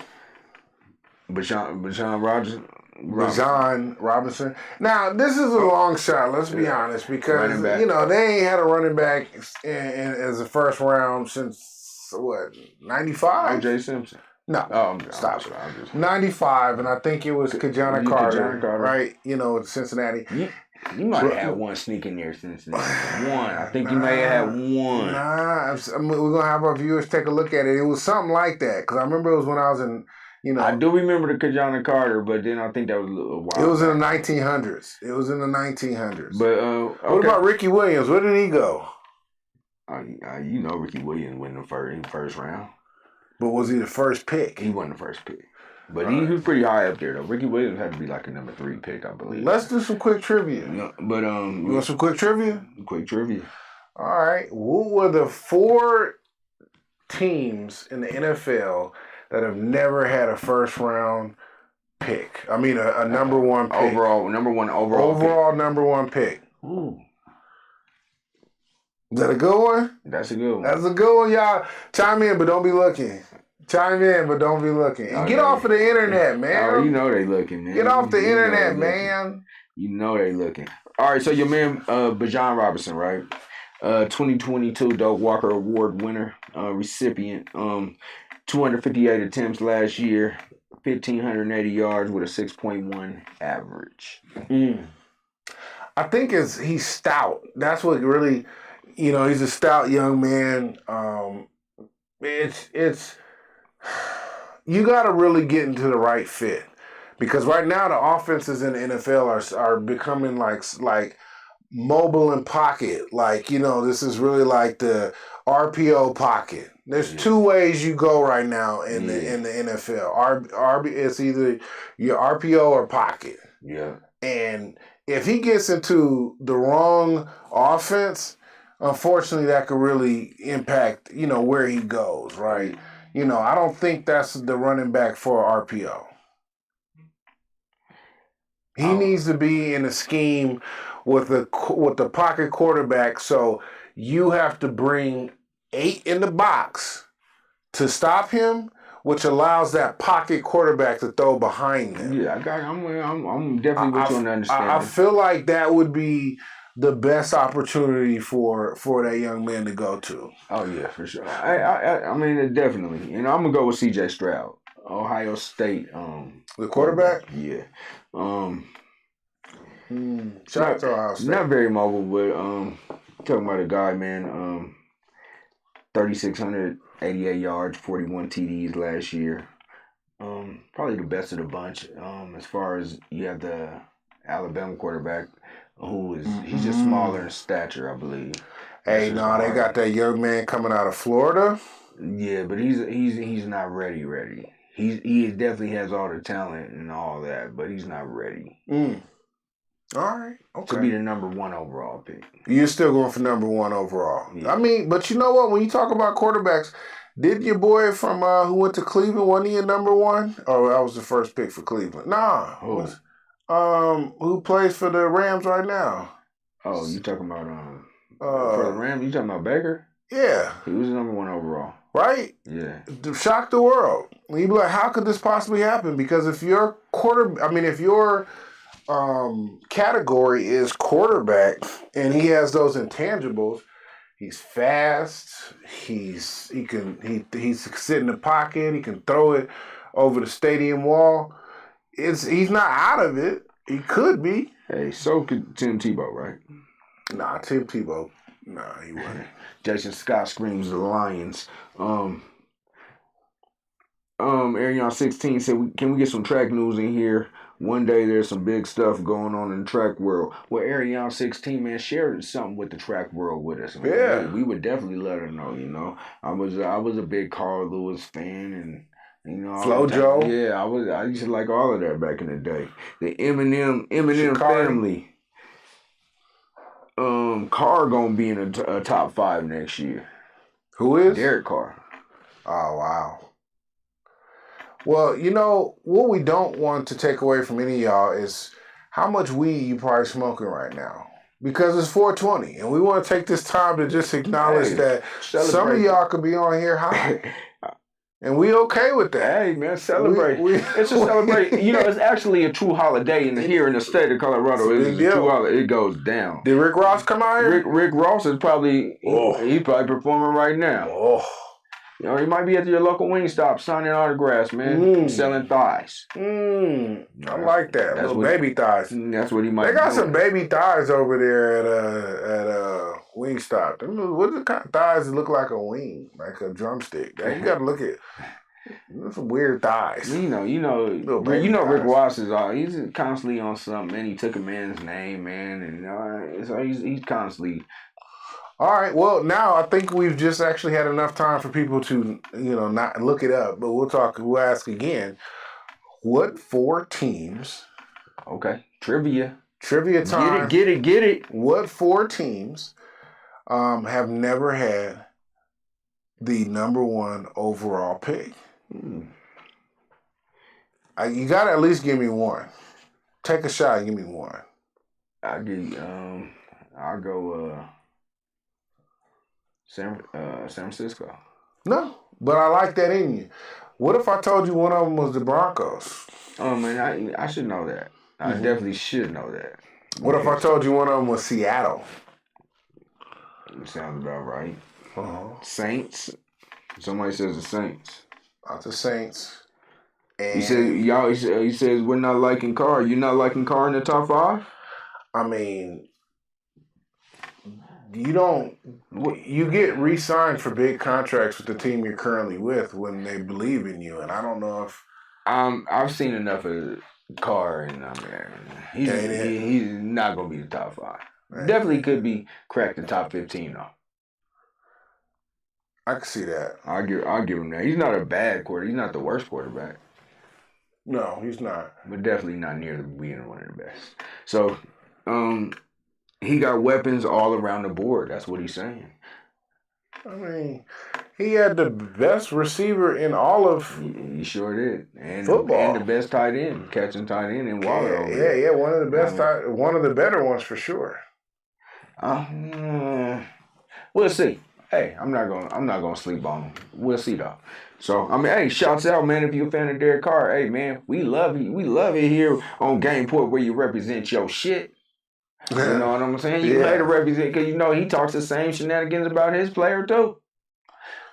Bijan Robinson. Bijan Robinson. Now, this is a long shot, let's be honest, because, they ain't had a running back as a first round since, 95? O.J. Simpson. No. Oh, stop it. 95, and I think it was Kajana Carter, right? With Cincinnati. You might have had one sneak in there since then. I think you may have had one. We're going to have our viewers take a look at it. It was something like that, because I remember it was when I was in, I do remember the Kajana Carter, but then I think that was a little while. It was in the 1900s. But what about Ricky Williams? Where did he go? Ricky Williams went in the first round. But was he the first pick? He wasn't the first pick. But he was pretty high up there, though. Ricky Williams had to be like a number 3 pick, I believe. Let's do some quick trivia. You want some quick trivia? Quick trivia. All right. What were the 4 teams in the NFL that have never had a first round pick? I mean, a number 1 pick. Number one pick. Ooh. Is that a good one? That's a good one. That's a good one, y'all. Chime in, but don't be looking. And get off of the internet, man. Oh, they looking, man. Get off the internet, man. They looking. All right, so your man, Bijan Robinson, right? 2022 Doak Walker Award winner, recipient. 258 attempts last year, 1,580 yards with a 6.1 average. I think he's stout. That's what really, he's a stout young man. It's you got to really get into the right fit, because right now the offenses in the NFL are becoming like mobile in pocket. This is really like the RPO pocket. There's 2 ways you go right now in the NFL. It's either your RPO or pocket. Yeah. And if he gets into the wrong offense, unfortunately, that could really impact, where he goes, right? I don't think that's the running back for RPO. He needs to be in a scheme with the pocket quarterback, so you have to bring 8 in the box to stop him, which allows that pocket quarterback to throw behind him. Yeah, I'm definitely with you on understanding. I feel like that would be the best opportunity for that young man to go to. Oh yeah, for sure. I mean, definitely. I'm gonna go with C.J. Stroud, Ohio State. The quarterback. Yeah. Shout out to Ohio State. Not very mobile, but talking about a guy, man. 3,688 yards, 41 TDs last year. Probably the best of the bunch. As far as you have the Alabama quarterback, he's just smaller in stature, I believe. Hey, they got that young man coming out of Florida. Yeah, but he's not ready. He definitely has all the talent and all that, but he's not ready. All right, okay. To be the number 1 overall pick. You're still going for number 1 overall. Yeah. I mean, but you know what? When you talk about quarterbacks, did your boy from who went to Cleveland, wasn't he a number 1? Oh, that was the first pick for Cleveland. Nah. Who plays for the Rams right now? Oh, you talking about for the Rams? You talking about Baker? Yeah. He was the number 1 overall. Right? Yeah. Shock the world. You be like, how could this possibly happen? Because if your category is quarterback and he has those intangibles, he's fast, he sit in the pocket, he can throw it over the stadium wall. He's not out of it. He could be. Hey, so could Tim Tebow, right? Nah, Tim Tebow. Nah, he wasn't. Jason Scott screams the Lions. Arion 16 said, can we get some track news in here? one day there's some big stuff going on in the track world. Well, Ariane 16, man, shared something with the track world with us. Man. Yeah. We would definitely let her know, you know. I was a big Carl Lewis fan and you know, Flojo. Yeah, I used to like all of that back in the day. The Eminem Shikari. family. Carr gonna be in a top 5 next year. Who is? Derek Carr. Oh, wow. Well, you know, what we don't want to take away from any of y'all is how much weed you probably smoking right now. Because it's 420, and we want to take this time to just acknowledge that some of y'all could be on here high. And we okay with that. Hey, man, celebrate. It's a celebration. You know, it's actually a true holiday here in the state of Colorado. It's a true holiday. It goes down. Did Rick Ross come out here? Rick Ross is probably, he's probably performing right now. Oh. You know, he might be at your local Wingstop signing autographs, man. Selling thighs. I like that. Little baby thighs. That's what he might They got be some baby thighs over there at Wingstop. What the kind of thighs that look like a wing, like a drumstick? You got to look at some weird thighs. You know, Rick Ross is he's constantly on something, man. He took a man's name, man, and so he's constantly. All right. Well, now I think we've just actually had enough time for people to, not look it up, but we'll ask again. What 4 teams? Okay. Trivia time. Get it. What 4 teams have never had the number 1 overall pick? You got to at least give me one. Take a shot and give me one. I'll go San Francisco. No, but I like that in you. What if I told you one of them was the Broncos? Oh, man, I should know that. I definitely should know that. What if I told you one of them was Seattle? Sounds about right. Saints. Somebody says the Saints. Not the Saints. And he says we're not liking Carr. You're not liking Carr in the top 5? I mean, you get re-signed for big contracts with the team you're currently with when they believe in you, and I don't know if I've seen enough of Carr, and he's not gonna be the top 5. Right. Definitely could be crack the top 15 though. I can see that. I'll give him that. He's not a bad quarterback. He's not the worst quarterback. No, he's not. But definitely not near being one of the best. So, he got weapons all around the board. That's what he's saying. I mean, he had the best receiver in all of he sure did. And football. And the best tight end, catching tight end in Waller. Yeah, one of the best one of the better ones for sure. We'll see. Hey, I'm not gonna sleep on him. We'll see though. So hey, shouts out, man, if you're a fan of Derek Carr. Hey man, we love you. We love it here on Gameport where you represent your shit. You know what I'm saying? You play to represent because he talks the same shenanigans about his player too.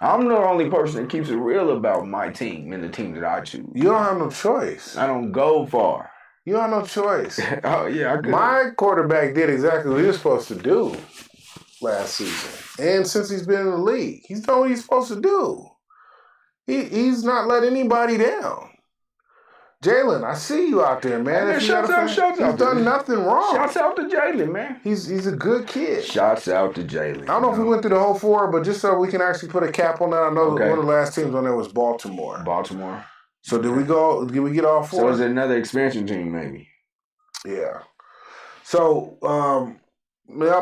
I'm the only person that keeps it real about my team and the team that I choose. You don't have no choice. I don't go far. You don't have no choice. Oh yeah, my quarterback did exactly what he was supposed to do last season, and since he's been in the league, he's done what he's supposed to do. He's not let anybody down. Jalen, I see you out there, man. Hey, shouts out. He's done nothing wrong. Shouts out to Jalen, man. He's a good kid. Shouts out to Jalen. I don't know if we went through the whole 4, but just so we can actually put a cap on that, I know one of the last teams on there was Baltimore. So did we get all 4? So is it another expansion team, maybe? Yeah. So, I'll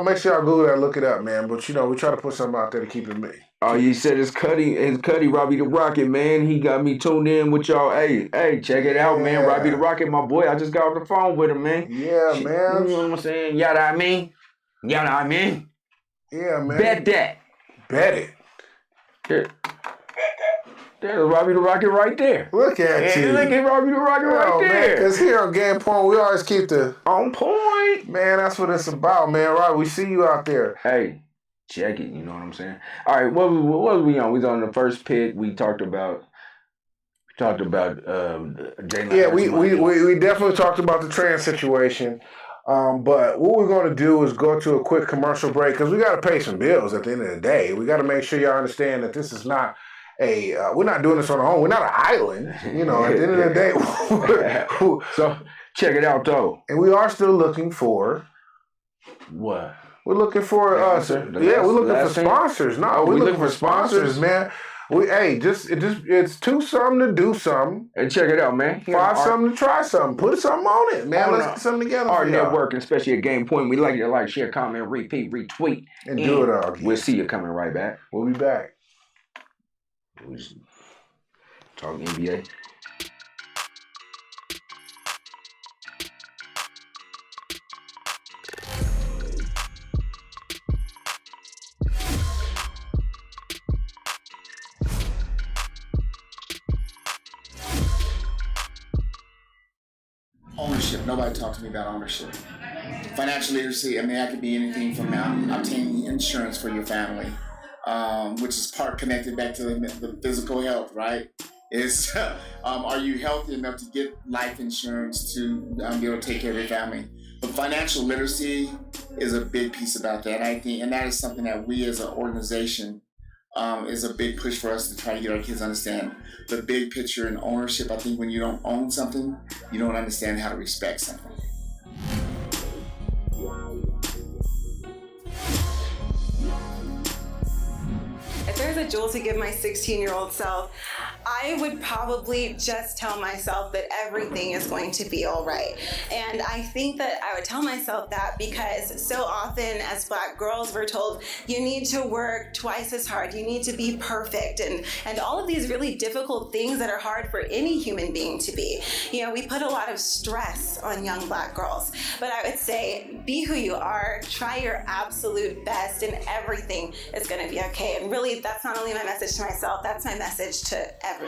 make sure y'all Google that, look it up, man. But we try to put something out there to keep it me. Oh, you said it's Cuddy, Robbie the Rocket, man. He got me tuned in with y'all. Hey, check it out, man. Robbie the Rocket, my boy. I just got off the phone with him, man. Yeah, man. You know what I'm saying? You know what I mean? Yeah, man. Bet that. Bet it. There's Robbie the Rocket right there. Look at you. Look at Robbie the Rocket right there. Because here on Game Point, we always keep the on point. Man, that's what it's about, man. Right, we see you out there. Hey, check it. You know what I'm saying? All right, what was we on? We was on the first pick. We talked about Jalen. Yeah, we definitely talked about the trans situation. But what we're going to do is go to a quick commercial break because we got to pay some bills at the end of the day. We got to make sure y'all understand that this is not we're not doing this on our own. We're not an island. At the end of the day. Check it out, though. And we are still looking for What? We're looking for we're looking for sponsors. No, we're looking for sponsors, man. It's two something to do something. And check it out, man. Five something to try something. Put something on it, man. Let's get something together. Our network, and especially at Game Point, we like you to like, share, comment, repeat, retweet, and do it all. We'll see you coming right back. We'll be back. Talk NBA. Ownership. Nobody talked to me about ownership. Financial literacy, I mean, that could be anything from obtaining insurance for your family, which is part connected back to the physical health, right? Is are you healthy enough to get life insurance to be able to take care of your family? But financial literacy is a big piece about that, I think, and that is something that we as an organization is a big push for us to try to get our kids to understand the big picture and ownership. I think when you don't own something, you don't understand how to respect something. If there's a jewel to give my 16-year-old self, I would probably just tell myself that everything is going to be all right. And I think that I would tell myself that because so often as Black girls, we're told you need to work twice as hard, you need to be perfect, and all of these really difficult things that are hard for any human being to be. You know, we put a lot of stress on young Black girls, but I would say be who you are, try your absolute best, and everything is going to be okay. And really, that's not only my message to myself, that's my message to everyone.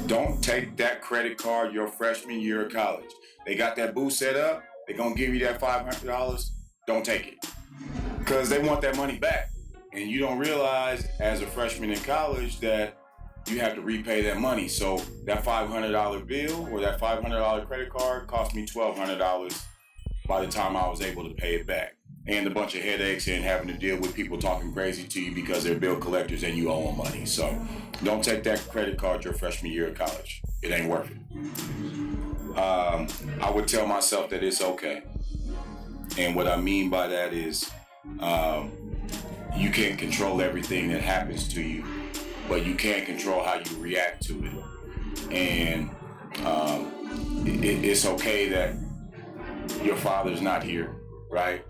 Don't take that credit card your freshman year of college. They got that booth set up. They're going to give you that $500. Don't take it. Because they want that money back. And you don't realize as a freshman in college that you have to repay that money. So that $500 bill or that $500 credit card cost me $1,200 by the time I was able to pay it back. And a bunch of headaches and having to deal with people talking crazy to you because they're bill collectors and you owe them money. So don't take that credit card your freshman year of college. It ain't worth it. I would tell myself that it's okay. And what I mean by that is you can't control everything that happens to you, but you can control how you react to it. And it's okay that your father's not here, right?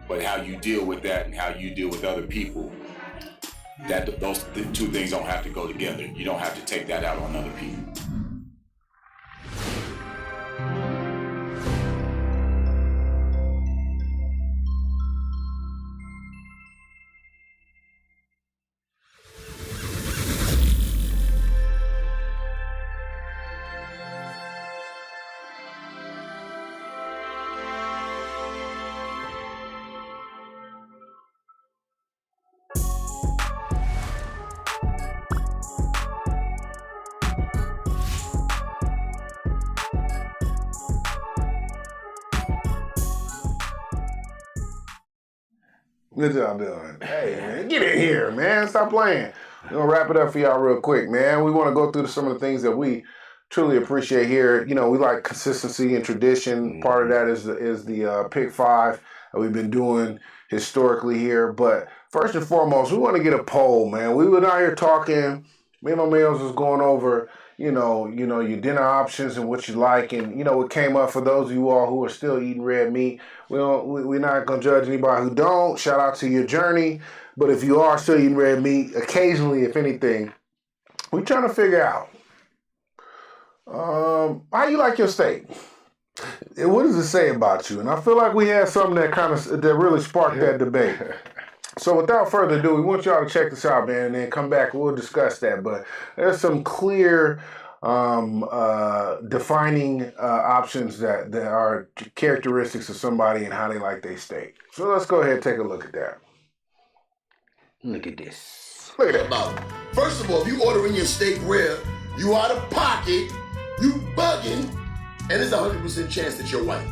But how you deal with that and how you deal with other people, those two things don't have to go together. You don't have to take that out on other people. Good job, doing. Hey, man, get in here, man. Stop playing. We're going to wrap it up for y'all real quick, man. We want to go through some of the things that we truly appreciate here. You know, we like consistency and tradition. Part of that is the pick five that we've been doing historically here. But first and foremost, we want to get a poll, man. We were out here talking. Me and my males was going over, you know, your dinner options and what you like. And, you know, it came up for those of you all who are still eating red meat. We're not going to judge anybody who don't. Shout out to your journey. But if you are still eating red meat, occasionally, if anything, we're trying to figure out how you like your steak. And what does it say about you? And I feel like we had something that really sparked that debate. So without further ado, we want y'all to check this out, man, and then come back and we'll discuss that. But there's some clear defining options that are characteristics of somebody and how they like their steak. So let's go ahead and take a look at that. Look at this. Look at that. About it. First of all, if you ordering your steak rare, you out of pocket, you bugging, and there's a 100% chance that you're white.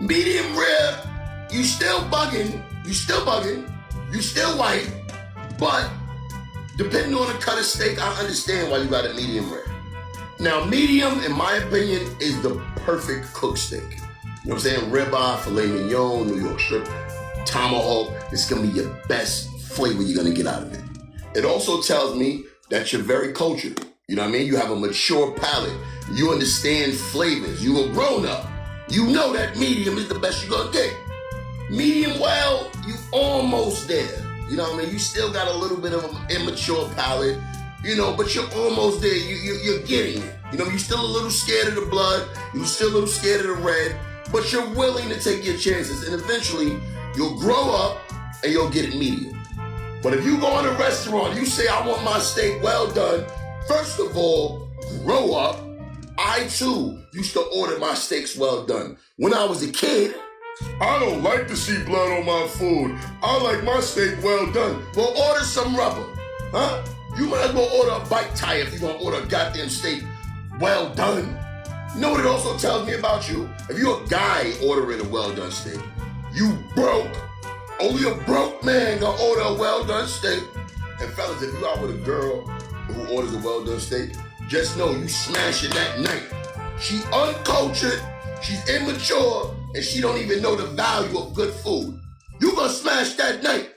Medium rare, you still bugging, you still white, but depending on the cut of steak, I understand why you got it medium rare. Now, medium, in my opinion, is the perfect cooked steak. You know what I'm saying? Ribeye, filet mignon, New York strip, tomahawk. It's gonna be your best flavor you're gonna get out of it. It also tells me that you're very cultured. You know what I mean? You have a mature palate. You understand flavors. You a grown up. You know that medium is the best you're gonna get. Medium well, you almost there. You know what I mean? You still got a little bit of an immature palate, you know, but you're almost there. You're getting it. You know, you're still a little scared of the blood. You're still a little scared of the red, but you're willing to take your chances. And eventually, you'll grow up and you'll get it medium. But if you go in a restaurant, you say, I want my steak well done. First of all, grow up. I, too, used to order my steaks well done. When I was a kid, I don't like to see blood on my food. I like my steak well done. Well, order some rubber, huh? You might as well order a bite tire if you're gonna order a goddamn steak well done. You know what it also tells me about you? If you're a guy ordering a well done steak, you broke. Only a broke man gonna order a well done steak. And fellas, if you out with a girl who orders a well done steak, just know you smashing that night. She uncultured, she's immature, and she don't even know the value of good food. You gonna smash that night.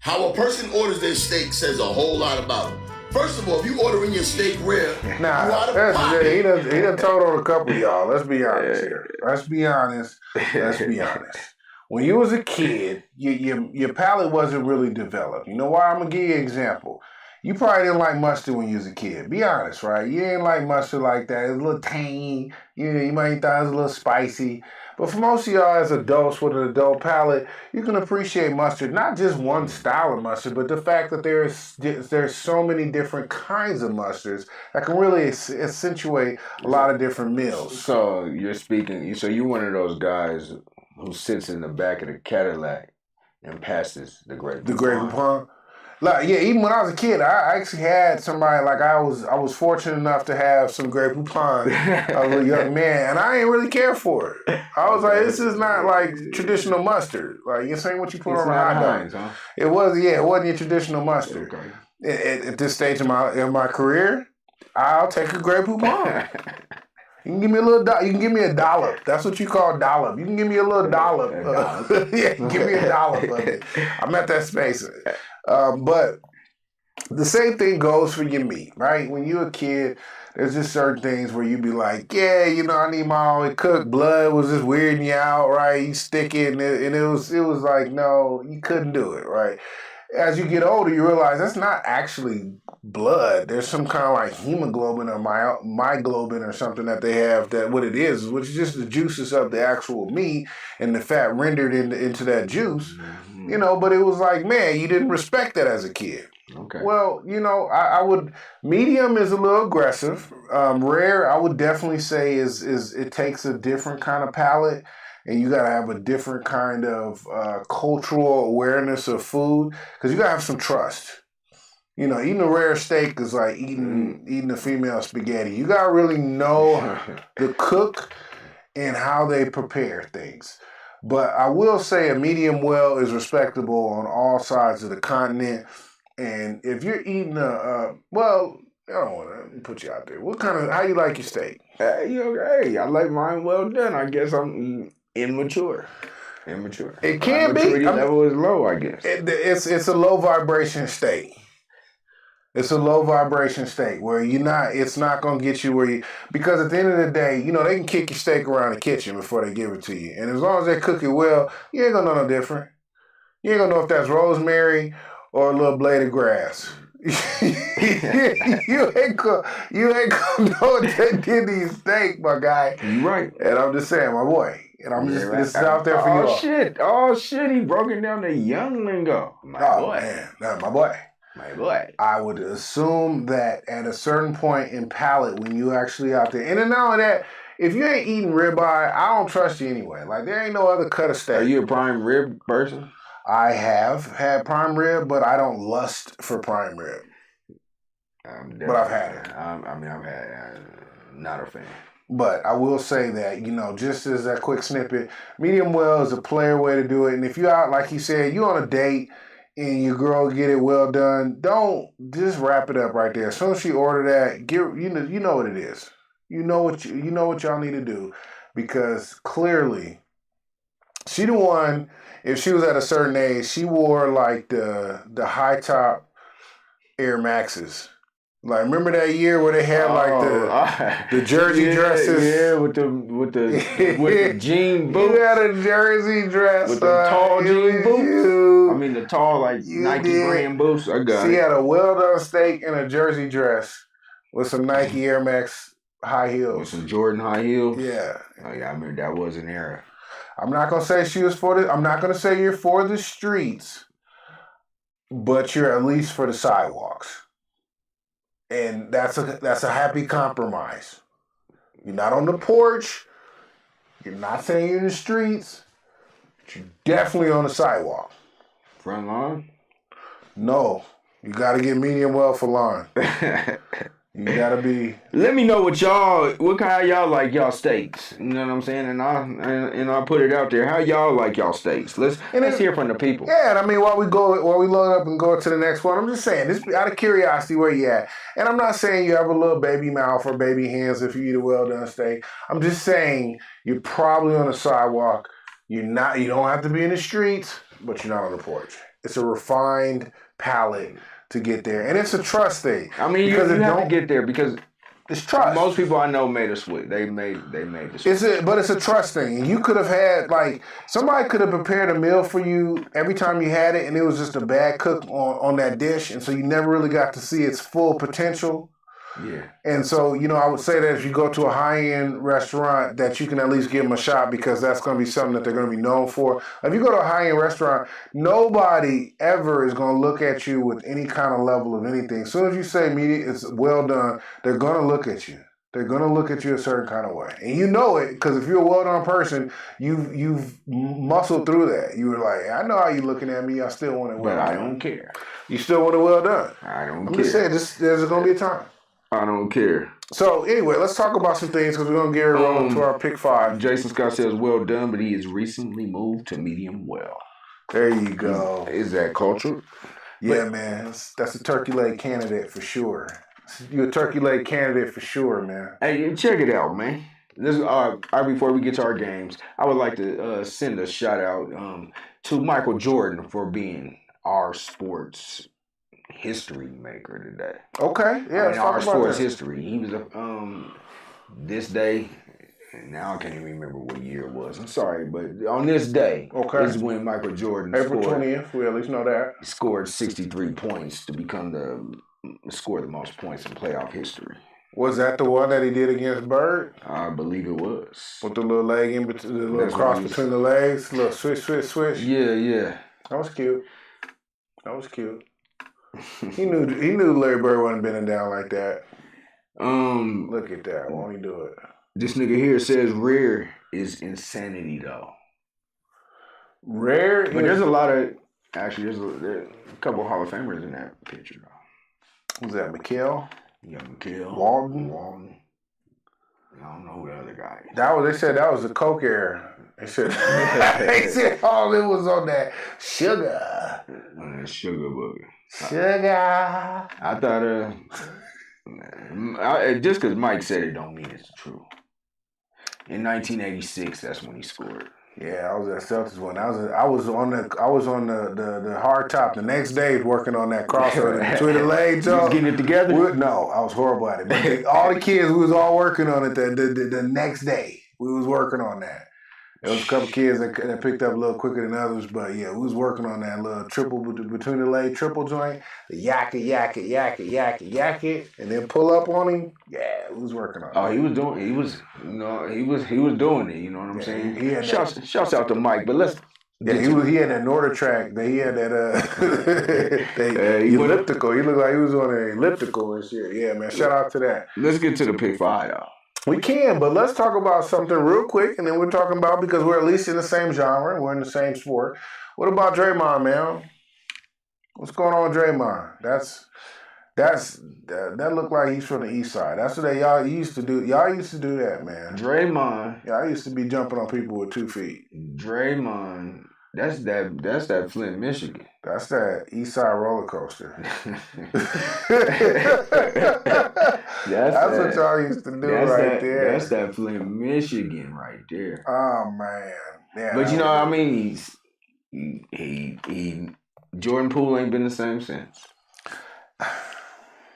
How a person orders their steak says a whole lot about them. First of all, if you ordering your steak rare, you out of pocket. He done told on a couple of y'all. Let's be honest here. Let's be honest. When you was a kid, your palate wasn't really developed. You know why? I'm gonna give you an example. You probably didn't like mustard when you was a kid. Be honest, right? You didn't like mustard like that. It was a little tangy. You might thought it was a little spicy. But for most of y'all as adults with an adult palate, you can appreciate mustard, not just one style of mustard, but the fact that there's so many different kinds of mustards that can really accentuate a lot of different meals. So you're one of those guys who sits in the back of the Cadillac and passes the Grey Poupon. The Grey Poupon? Like, yeah, even when I was a kid, I actually had somebody, like I was fortunate enough to have some Grey Poupon as a young man, and I didn't really care for it. I was like, this is not like traditional mustard. Like, this ain't what you put on a hot dog. Huh? It wasn't your traditional mustard. Okay. At this stage of my career, I'll take a Grey Poupon. You can give me you can give me a dollop. That's what you call dollop. You can give me a little dollop. Yeah, give me a dollop of it. I'm at that space. But the same thing goes for your meat, right? When you're a kid, there's just certain things where you be like, yeah, I need my all cooked. Blood was just weirding you out, right? You stick it, and it was like, no, you couldn't do it, right? As you get older, you realize that's not actually blood. There's some kind of like hemoglobin or myoglobin or something that they have, that what it is, which is just the juices of the actual meat and the fat rendered into that juice. Mm-hmm. But it was like, man, you didn't respect that as a kid. Okay. Well, I would, medium is a little aggressive. Rare, I would definitely say is it takes a different kind of palate. And you gotta have a different kind of cultural awareness of food, because you gotta have some trust. Eating a rare steak is like eating a female spaghetti. You gotta really know the cook and how they prepare things. But I will say a medium well is respectable on all sides of the continent. And if you're eating I don't want to put you out there. How you like your steak? Hey, I like mine well done. I guess I'm immature. It can be. Maturity level is low, I guess. It's a low vibration state. It's a low vibration state where it's not going to get you where you, because at the end of the day, they can kick your steak around the kitchen before they give it to you. And as long as they cook it well, you ain't going to know no different. You ain't going to know if that's rosemary or a little blade of grass. you ain't gonna know what they did to your steak, my guy. You right. And I'm just saying, my boy. And I'm just this is out there for you. Oh shit! He broken down the young lingo. My boy. Man, no, my boy. My boy. I would assume that at a certain point in palate, when you actually out there, and then not only that, if you ain't eating ribeye, I don't trust you anyway. Like, there ain't no other cut of steak. Are you a prime rib person? I have had prime rib, but I don't lust for prime rib. But I've had it. I've had not a fan. But I will say that, just as a quick snippet, medium well is a player way to do it. And if you out, like you said, you on a date and your girl get it well done, don't just wrap it up right there. As soon as she order that, you know what it is. You know what y'all need to do, because clearly she the one. If she was at a certain age, she wore like the high top Air Maxes. Like, remember that year where they had the jersey dresses? Yeah, with the jean boots. You had a jersey dress with the tall jean boots. I mean, the tall Nike brand boots. I got it. She had a well done steak and a jersey dress with some Nike Air Max high heels. With some Jordan high heels. Yeah. Oh yeah, I remember that was an era. I'm not gonna say she was I'm not gonna say you're for the streets, but you're at least for the sidewalks. And that's a happy compromise. You're not on the porch. You're not saying you're in the streets. But you're definitely on the sidewalk. Front lawn? No. You got to get medium well for lawn. You got to be... Let me know what kind of y'all like y'all steaks. You know what I'm saying? And I'll put it out there. How y'all like y'all steaks? Let's hear from the people. Yeah, and I mean, while we load up and go to the next one, I'm just saying, this out of curiosity, where you at? And I'm not saying you have a little baby mouth or baby hands if you eat a well-done steak. I'm just saying you're probably on the sidewalk. You don't have to be in the streets, but you're not on the porch. It's a refined palate to get there, and it's a trust thing. I mean, you have to get there because it's trust. Most people I know made a switch. They made the switch. But it's a trust thing. You could have had somebody could have prepared a meal for you every time you had it, and it was just a bad cook on that dish, and so you never really got to see its full potential. Yeah. And so, I would say that if you go to a high-end restaurant, that you can at least give them a shot, because that's going to be something that they're going to be known for. If you go to a high-end restaurant, nobody ever is going to look at you with any kind of level of anything. As soon as you say it's well done, they're going to look at you. They're going to look at you a certain kind of way. And you know it, because if you're a well-done person, you've muscled through that. You were like, I know how you're looking at me. I still want it well done. But I don't care. You still want it well done. I don't care. I'm just saying, there's going to be a time. I don't care. So anyway, let's talk about some things, because we're going to get rolling to our pick 5. Jason Scott says well done, but he has recently moved to medium well. There you go. Is that culture? Yeah, man. That's a turkey leg candidate for sure. You're a turkey leg candidate for sure, man. Hey, check it out, man. This before we get to our games, I would like to send a shout out to Michael Jordan for being our sports history maker today. Okay, yeah. Our sports history. He was this day. Now I can't even remember what year it was. I'm sorry, but on this day is when Michael Jordan April 20th. We at least know that scored 63 points to become score the most points in playoff history. Was that the one that he did against Bird? I believe it was. With the little leg in between, the little cross between the legs, little swish. Yeah. That was cute. He knew Larry Bird wasn't bending down like that. Look at that. Won't he do it? This nigga here says rare is insanity though. Rare, but there's a lot of there's a couple of Hall of Famers in that picture though. Who's that? McHale? Yeah, McHale. Walton. I don't know who the other guy is. They said that was the Coke era. They said all it was on that sugar. Sugar booger. Sugar. I thought just because Mike said it don't mean it's true. In 1986, that's when he scored. Yeah, I was at Celtics when I was on the hard top the next day working on that crossover between the legs. You was getting it together? No, I was horrible at it. But all the kids, we was all working on it the next day. We was working on that. There was a couple kids that picked up a little quicker than others, but yeah, we was working on that little triple between the leg triple joint, the yak it, and then pull up on him. Yeah, we was working on it. Oh, he was doing it. He was doing it. You know what I'm saying? Shouts out to Mike, but let's. Yeah, he had that Nordic track. He had that elliptical. He looked like he was on an elliptical and shit. Yeah, man. Shout out to that. Let's get to the pick 5, y'all. We can, but let's talk about something real quick, and then we're talking about, because we're at least in the same genre, we're in the same sport. What about Draymond, man? What's going on with Draymond? That looked like he's from the east side. That's what y'all used to do. Y'all used to do that, man. Draymond. Y'all used to be jumping on people with 2 feet. Draymond. That's that Flint, Michigan. That's that east side roller coaster. That's what y'all used to do there. That's that Flint, Michigan right there. Oh man. Yeah, but you know, I mean, he Jordan Poole ain't been the same since.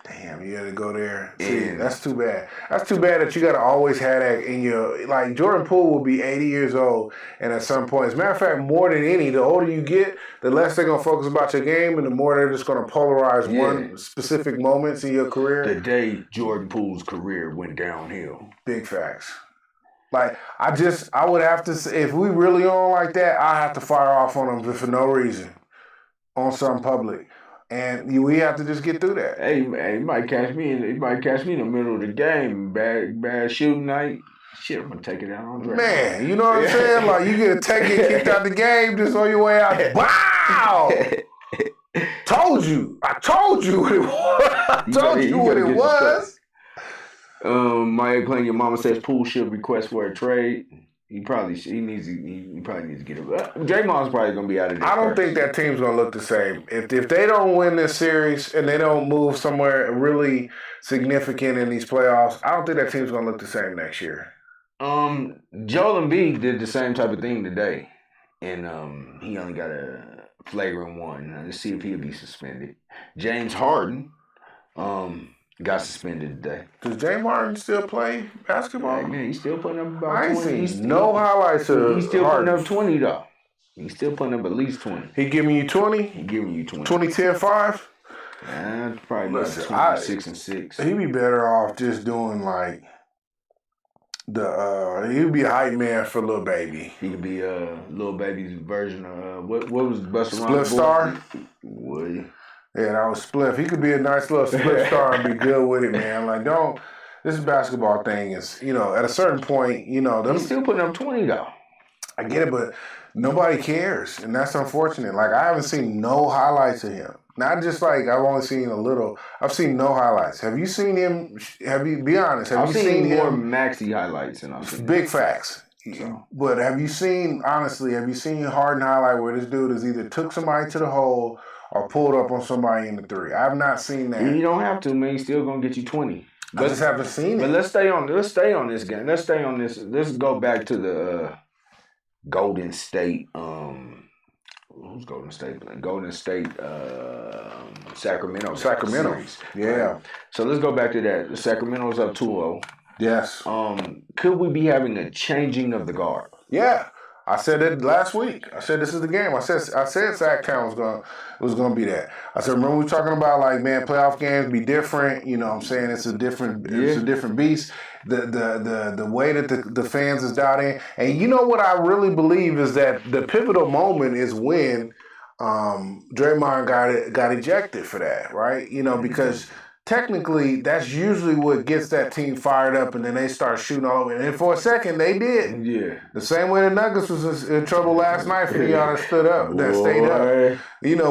Damn, you had to go there. See, that's too bad. That's too bad that you got to always have that in your... Like, Jordan Poole will be 80 years old, and at some point, as a matter of fact, more than any, the older you get, the less they're going to focus about your game, and the more they're just going to polarize one specific moments in your career. The day Jordan Poole's career went downhill. Big facts. Like, I would have to say, if we really on like that, I have to fire off on them for no reason on some public. And we have to just get through that. Hey, he might catch me in the middle of the game. Bad shooting night. Shit, I'm gonna take it out on Draymond. Man, you know what I'm saying? Like you get kicked out the game just on your way out. Wow! Told you. I told you what it was. I told you what it was. Maya Clayton, your mama says Poole should request for a trade. He probably needs to get it. Draymond's probably gonna be out of this. I don't think that team's gonna look the same. If they don't win this series and they don't move somewhere really significant in these playoffs, I don't think that team's gonna look the same next year. Joel Embiid did the same type of thing today, and he only got a flagrant one. Let's see if he'll be suspended. James Harden, got suspended today. Does James Harden still play basketball? Man, he's still putting up about I 20. ain't seen no highlights of He's still Harden. putting up 20, though. He's still putting up at least 20. He giving you 20? He giving you 20. 20-10-5? Probably Listen, 26 and 6. He'd be better off just doing like he'd be a hype man for Lil Baby. He could be Lil Baby's version of what was Busta Split Star? What? Yeah, that was Spliff. He could be a nice little split star and be good with it, man. Like, this basketball thing is, at a certain point, He's still putting up 20, though. I get it, but nobody cares, and that's unfortunate. Like, I haven't seen no highlights of him. Not just like I've only seen a little. I've seen no highlights. Have you seen him? Be honest. Have I've you seen more him? Maxi highlights than I've seen. Big facts. So. But have you seen Harden highlight where this dude has either took somebody to the hole or pulled up on somebody in the three? I have not seen that. You don't have to, man. He's still gonna get you 20. I just haven't seen it. But let's stay on this game. Let's stay on this. Let's go back to the Golden State. Who's Golden State playing? Golden State, Sacramento. Series. Yeah. So let's go back to that. Sacramento's up 2-0. Yes. Could we be having a changing of the guard? Yeah. I said it last week. I said this is the game. I said Sacktown was gonna be that. I said, remember we were talking about like, man, playoff games be different. You know what I'm saying? It's a different beast. The way that the fans is doubting. And you know what I really believe is that the pivotal moment is when Draymond got ejected for that, right? Because technically, that's usually what gets that team fired up, and then they start shooting all over. And for a second, they did. Yeah. The same way the Nuggets was in trouble last night for y'all that stood up, that stayed up.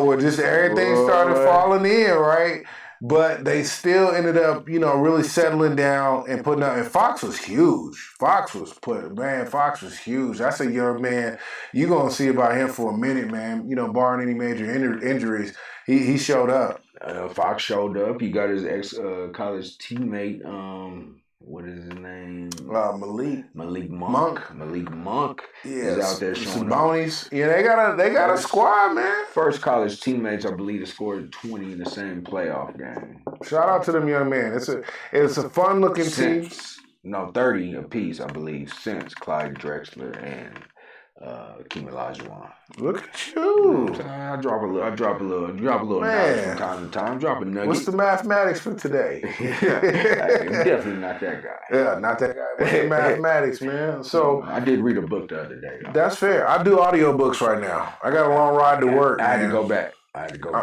Where just everything started falling in, right? But they still ended up, really settling down and putting up. And Fox was huge. Fox was huge. That's a young man. You're going to see about him for a minute, man. Barring any major injuries, he showed up. Fox showed up. He got his ex-college teammate, what is his name? Malik Monk. Malik Monk is out there showing Sabonis. Up. Yeah, they got a squad, man. First college teammates, I believe, that scored 20 in the same playoff game. Shout out to them young man. It's a fun looking team. 30 apiece, I believe, since Clyde Drexler and Keem Olajuwon. Look at you. I drop a little knowledge from time to time. Drop a nugget. What's the mathematics for today? Definitely not that guy. Yeah, not that guy. What's the mathematics, man? So I did read a book the other day. That's fair. I do audiobooks right now. I got a long ride to work. I had to go back.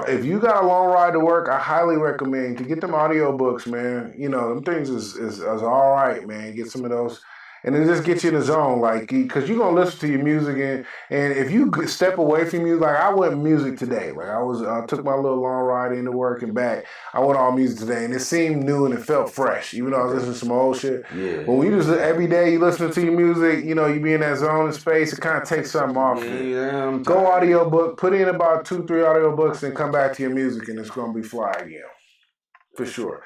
If you got a long ride to work, I highly recommend to get them audiobooks, man. Them things is all right, man. Get some of those. And it just gets you in the zone, like, because you're going to listen to your music, and if you step away from music, like, I went music today. Like, I took my little long ride into work and back. I went all music today, and it seemed new and it felt fresh, even though I was listening to some old shit. Yeah. But when you just, every day you listen to your music, you know, you be in that zone and space, it kind of takes something off it. Yeah, Go audiobook, put in about 2-3 audiobooks, and come back to your music, and it's going to be fly again. For sure.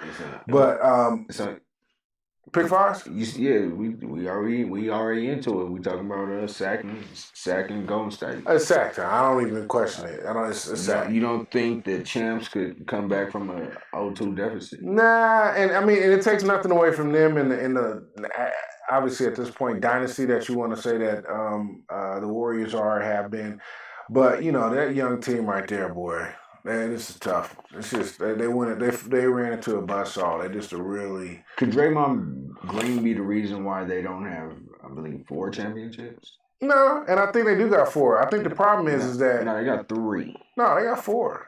But, pick fives? Yeah, we already into it. We talking about sacking Golden State. It's sack time. I don't even question it. It's sack. You don't think the champs could come back from a 0-2 deficit? Nah, and I mean, and it takes nothing away from them in the obviously at this point dynasty that you want to say that the Warriors have been, but you know that young team right there, boy. Man, this is tough. It's just they ran into a buzzsaw. They just really. Could Draymond Green be the reason why they don't have, I believe, 4 championships? No, and I think they do got 4. I think the problem is that no, they got 3. No, they got 4.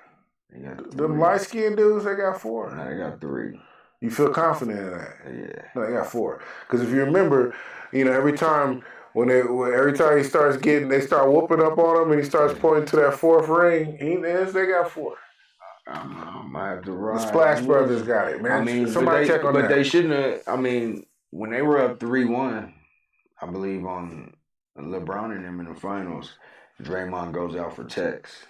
They got 3. Them light skinned dudes, they got 4. No, they got 3. You feel confident in that? Yeah. No, they got 4. Because if you remember, you know, every time he starts they start whooping up on him, and he starts pointing to that 4th ring. They got 4. I might have to ride. The Splash Brothers got it, man. I mean, somebody check on that. But they shouldn't have. I mean, when they were up 3-1, I believe on LeBron and them in the finals, Draymond goes out for checks.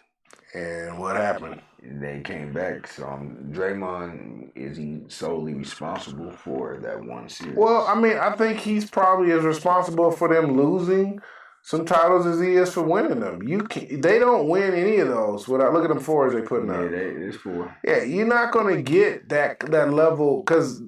And what happened? They came back. So Draymond, is he solely responsible for that one series? Well, I mean, I think he's probably as responsible for them losing some titles as he is for winning them. They don't win any of those without look at them 4s they putting up. Yeah, it's 4. Yeah, you're not gonna get that level because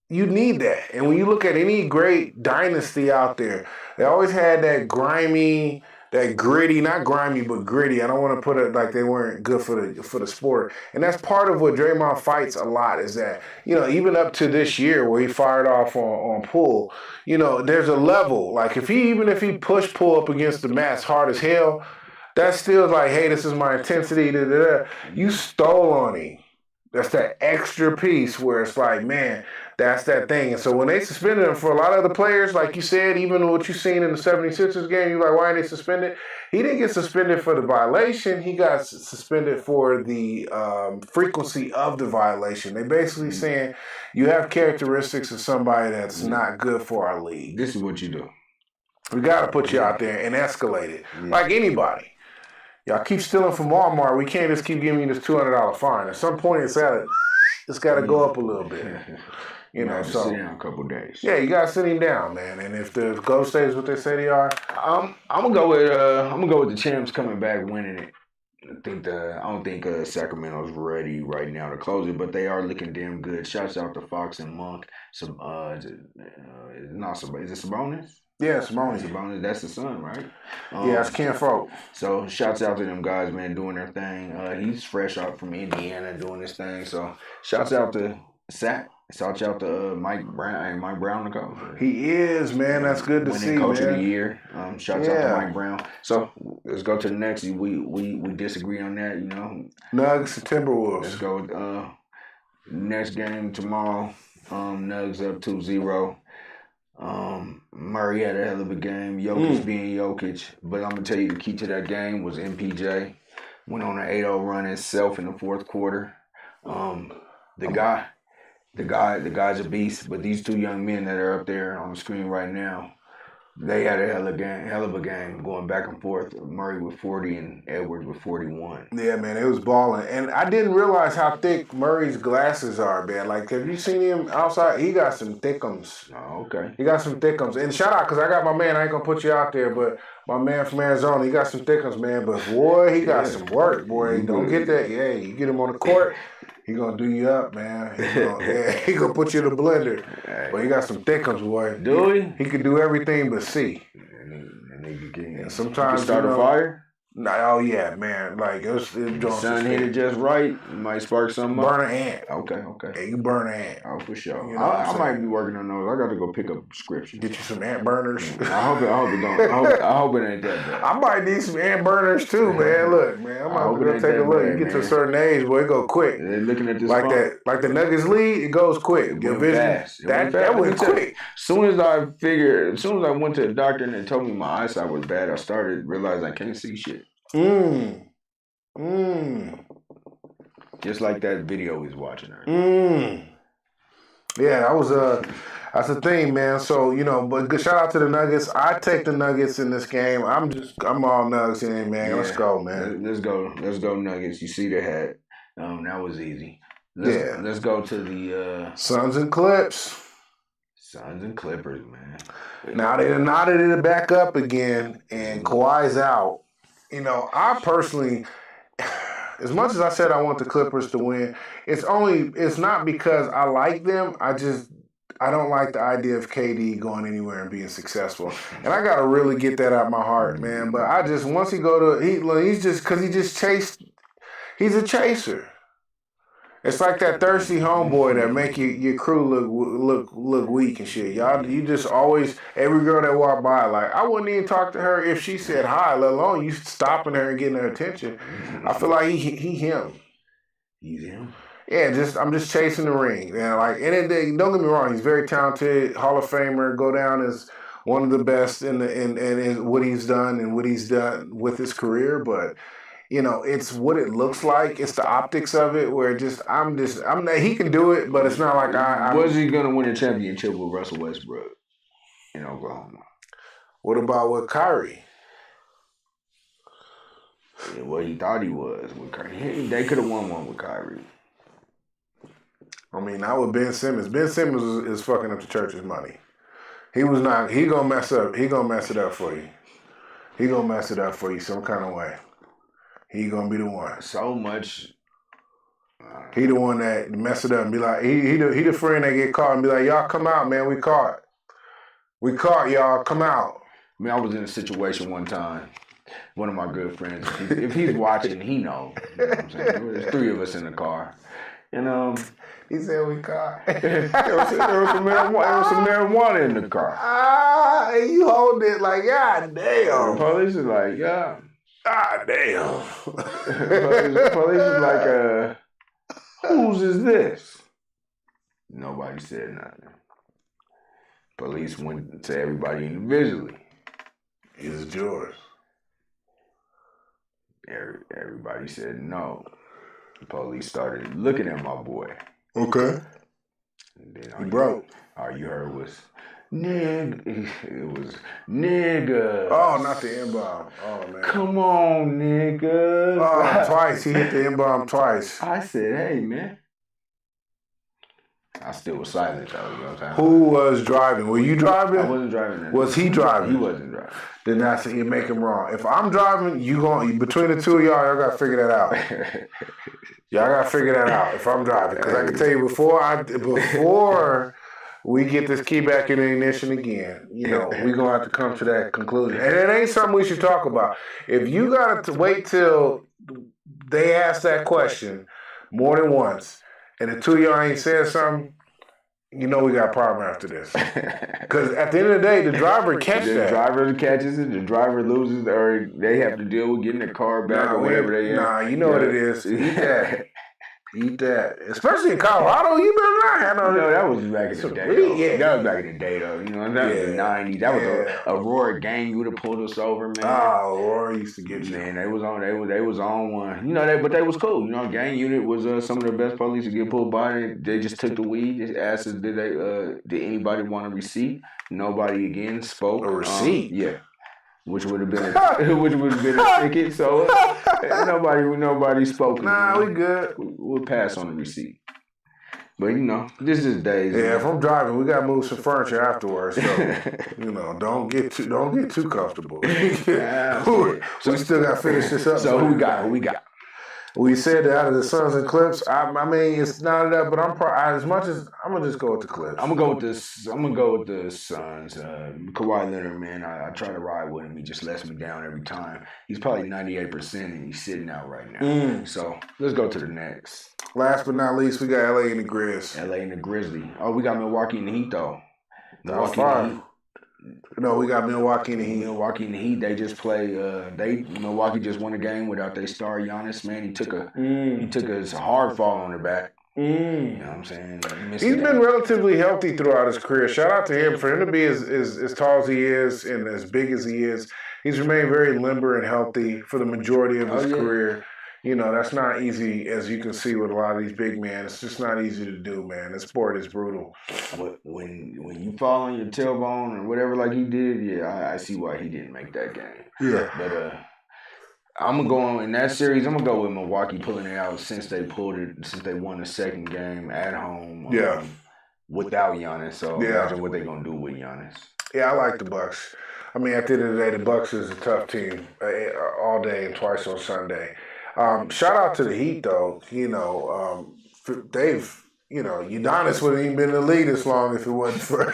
you need that. And when you look at any great dynasty out there, they always had that grimy, that gritty, not grimy but gritty. I don't want to put it like they weren't good for the sport. And that's part of what Draymond fights a lot is that, you know, even up to this year where he fired off on Poole, you know, there's a level. Like if he push Poole up against the mat hard as hell, that's still like, hey, this is my intensity. Da, da, da. You stole on him. That's that extra piece where it's like, man, that's that thing. And so when they suspended him for a lot of the players, like you said, even what you seen in the 76ers game, you're like, why are they suspended? He didn't get suspended for the violation. He got suspended for the frequency of the violation. They basically saying you have characteristics of somebody that's not good for our league. This is what you do. We got to put you out there and escalate it. Like anybody. Y'all keep stealing from Walmart. We can't just keep giving you this $200 fine. At some point, it's got to go up a little bit. You know, so sit down a couple days. Yeah, you got to sit him down, man. And if the Golden State is what they say they are, I'm gonna go with the champs coming back, winning it. I don't think Sacramento's ready right now to close it, but they are looking damn good. Shouts out to Fox and Monk. Is it Sabonis? Yeah, Sabonis. Sabonis, that's the son, right? Yeah, it's Ken Folk. So shouts out to them guys, man, doing their thing. He's fresh out from Indiana doing his thing. So shouts out to Sac. Shouts out to Mike Brown, the coach. He is, man. That's good to see, man. Winning Coach of the Year. Shouts out to Mike Brown. So let's go to the next. We disagree on that, you know. Nuggets and Timberwolves. Let's go. Next game tomorrow. Nuggets up 2-0. Murray had a hell of a game. Jokic being Jokic. But I'm going to tell you the key to that game was MPJ. Went on an 8-0 run himself in the fourth quarter. The guy's a beast. But these two young men that are up there on the screen right now, they had a hell of a game going back and forth. Murray with 40 and Edwards with 41. Yeah, man, it was balling. And I didn't realize how thick Murray's glasses are, man. Like, have you seen him outside? He got some thickums. Oh, okay. He got some thickums. And shout out, because I got my man, I ain't going to put you out there, but my man from Arizona, he got some thickums, man. But, boy, he got some work, boy. Don't get that. Yeah, you get him on the court, he going to do you up, man. He going to put you in the blender. But he got some thickums, boy. Do he? He can do everything but see. And sometimes start a fire? Oh yeah, man. Like it The sun hit it just right. You might spark something up. Burn an ant. Okay. Yeah, you burn an ant. Oh, for sure. You know I might be working on those. I got to go pick up a prescription. Get you some ant burners. I hope it ain't that bad. I might need some ant burners too, man. Look, man, I'm about to go take a look. You get to a certain age, boy, it go quick. They're looking at this like that, like the Nuggets lead, it goes quick. Your vision, that went quick. As soon as I went to the doctor and they told me my eyesight was bad, I started realizing I can't see shit. Just like that video we was watching. Yeah, that was that's the thing, man. So but good shout out to the Nuggets. I take the Nuggets in this game. I'm all Nuggets in, man. Yeah. Let's go, man. Let's go Nuggets. You see the hat. That was easy. Let's go to the Suns and Clips. Suns and Clippers, man. Now they done knotted it back up again, and Kawhi's out. I personally, as much as I said I want the Clippers to win, it's not because I like them. I don't like the idea of KD going anywhere and being successful. And I got to really get that out of my heart, man. But once he he's a chaser. It's like that thirsty homeboy that make your crew look weak and shit. Y'all, you just always, every girl that walk by, like, I wouldn't even talk to her if she said hi, let alone you stopping her and getting her attention. I feel like he him. He's him? Yeah, I'm just chasing the ring. And don't get me wrong, he's very talented, Hall of Famer, go down as one of the best in what he's done and what he's done with his career, but it's what it looks like. It's the optics of it where he can do it, but it's not like Was he going to win a championship with Russell Westbrook in Oklahoma? What about with Kyrie? Yeah, well, he thought he was with Kyrie. They could have won one with Kyrie. I mean, not with Ben Simmons. Ben Simmons is fucking up the church's money. He was not. He gonna mess up. He gonna mess it up for you. He gonna mess it up for you some kind of way. He gonna be the one. So much. He the one that mess it up and be like, he the friend that get caught and be like, y'all come out, man, we caught. We caught y'all, come out. I mean, I was in a situation one time. One of my good friends, if he's watching, he knows. You know what I'm saying? There's 3 of us in the car. He said we caught. there was some marijuana in the car. And you hold it like, God damn. The police is like, yeah. God damn. Police is like, whose is this? Nobody said nothing. Police went to everybody individually. It's yours. Everybody said no. The police started looking at my boy. Okay. And then he broke. All you heard was, nigga. It was, nigga. Oh, not the N-bomb. Oh, man. Come on, nigga. Oh, twice. He hit the N-bomb twice. I said, hey, man. I still was silent, though. You know what I'm saying? Who was driving? Were you driving? I wasn't driving. Was he driving? He wasn't driving. Then that's it. You make him wrong. If I'm driving, between the two of y'all got to figure that out. Y'all got to figure that out if I'm driving. Because I can tell you before we get this key back in the ignition again, we're going to have to come to that conclusion. And it ain't something we should talk about. If you got to wait till they ask that question more than once, and the two of y'all ain't said something, we got a problem after this. Because at the end of the day, the driver catches that. The driver catches it, the driver loses, or they have to deal with getting their car back or whatever they are. Nah, you know what it is. Eat that. Eat that. Especially in Colorado, you better not have no. That was back in the day. Yeah. That was back in the day, though. That was the 90s. That was a Aurora gang would have pulled us over, man. Oh, Aurora used to get you. Man, they was on one. But they was cool. Gang unit was some of the best police to get pulled by. They just took the weed. Just asked us, did anybody want a receipt? Nobody again spoke. A receipt? Yeah. Which would have been a ticket. So nobody spoke. Nah, we good. We'll pass on the receipt. But this is days. Yeah, if I'm driving, we gotta move some furniture afterwards. So don't get too comfortable. We still gotta finish this up. So who we got? We said that out of the Suns and Clips. I mean, it's not up, but as much as I'm gonna just go with the Clips. I'm gonna go with this. I'm gonna go with the Suns. Kawhi Leonard, man, I try to ride with him. He just lets me down every time. He's probably 98%, and he's sitting out right now. So let's go to the next. Last but not least, we got LA and the Grizz. LA and the Grizzly. Oh, we got Milwaukee and the Heat though. Milwaukee and the Heat. No, we got Milwaukee and the Heat. Milwaukee and the Heat. They just play. Milwaukee just won a game without their star Giannis. Man, he took a hard fall on the back. You know what I'm saying? He's been relatively healthy throughout his career. Shout out to him. For him to be as tall as he is and as big as he is, he's remained very limber and healthy for the majority of his career. You know, that's not easy, as you can see with a lot of these big men. It's just not easy to do, man. The sport is brutal. When you fall on your tailbone or whatever like he did, I see why he didn't make that game. Yeah. But I'm going to go on in that series. I'm going to go with Milwaukee pulling it out since they won the second game at home without Giannis. So imagine what they're going to do with Giannis. Yeah, I like the Bucks. I mean, at the end of the day, the Bucks is a tough team all day and twice on Sunday. Shout out to the Heat, though. You know, Udonis wouldn't even been in the league this long if it wasn't for